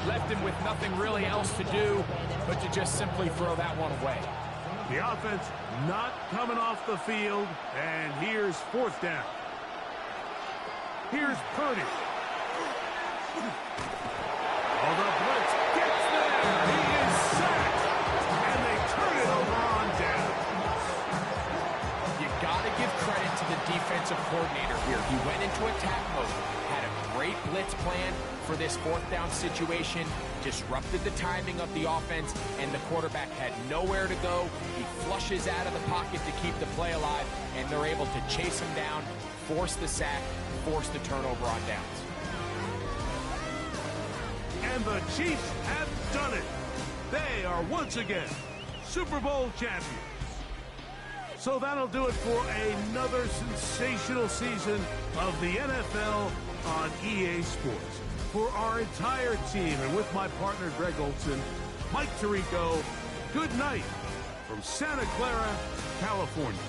left him with nothing really else to do but to just simply throw that one away. The offense not coming off the field, and here's fourth down. Here's Purdy. Oh, the blitz gets there. He is sacked, and they turn it over on down. You got to give credit to the defensive coordinator here. He went into attack mode, had a great blitz plan for this fourth down situation, disrupted the timing of the offense, and the quarterback had nowhere to go. He flushes out of the pocket to keep the play alive, and they're able to chase him down, force the sack, force the turnover on downs. And the Chiefs have done it. They are once again Super Bowl champions. So that'll do it for another sensational season of the NFL on EA Sports. For our entire team and with my partner Greg Olson, Mike Tirico, good night from Santa Clara, California.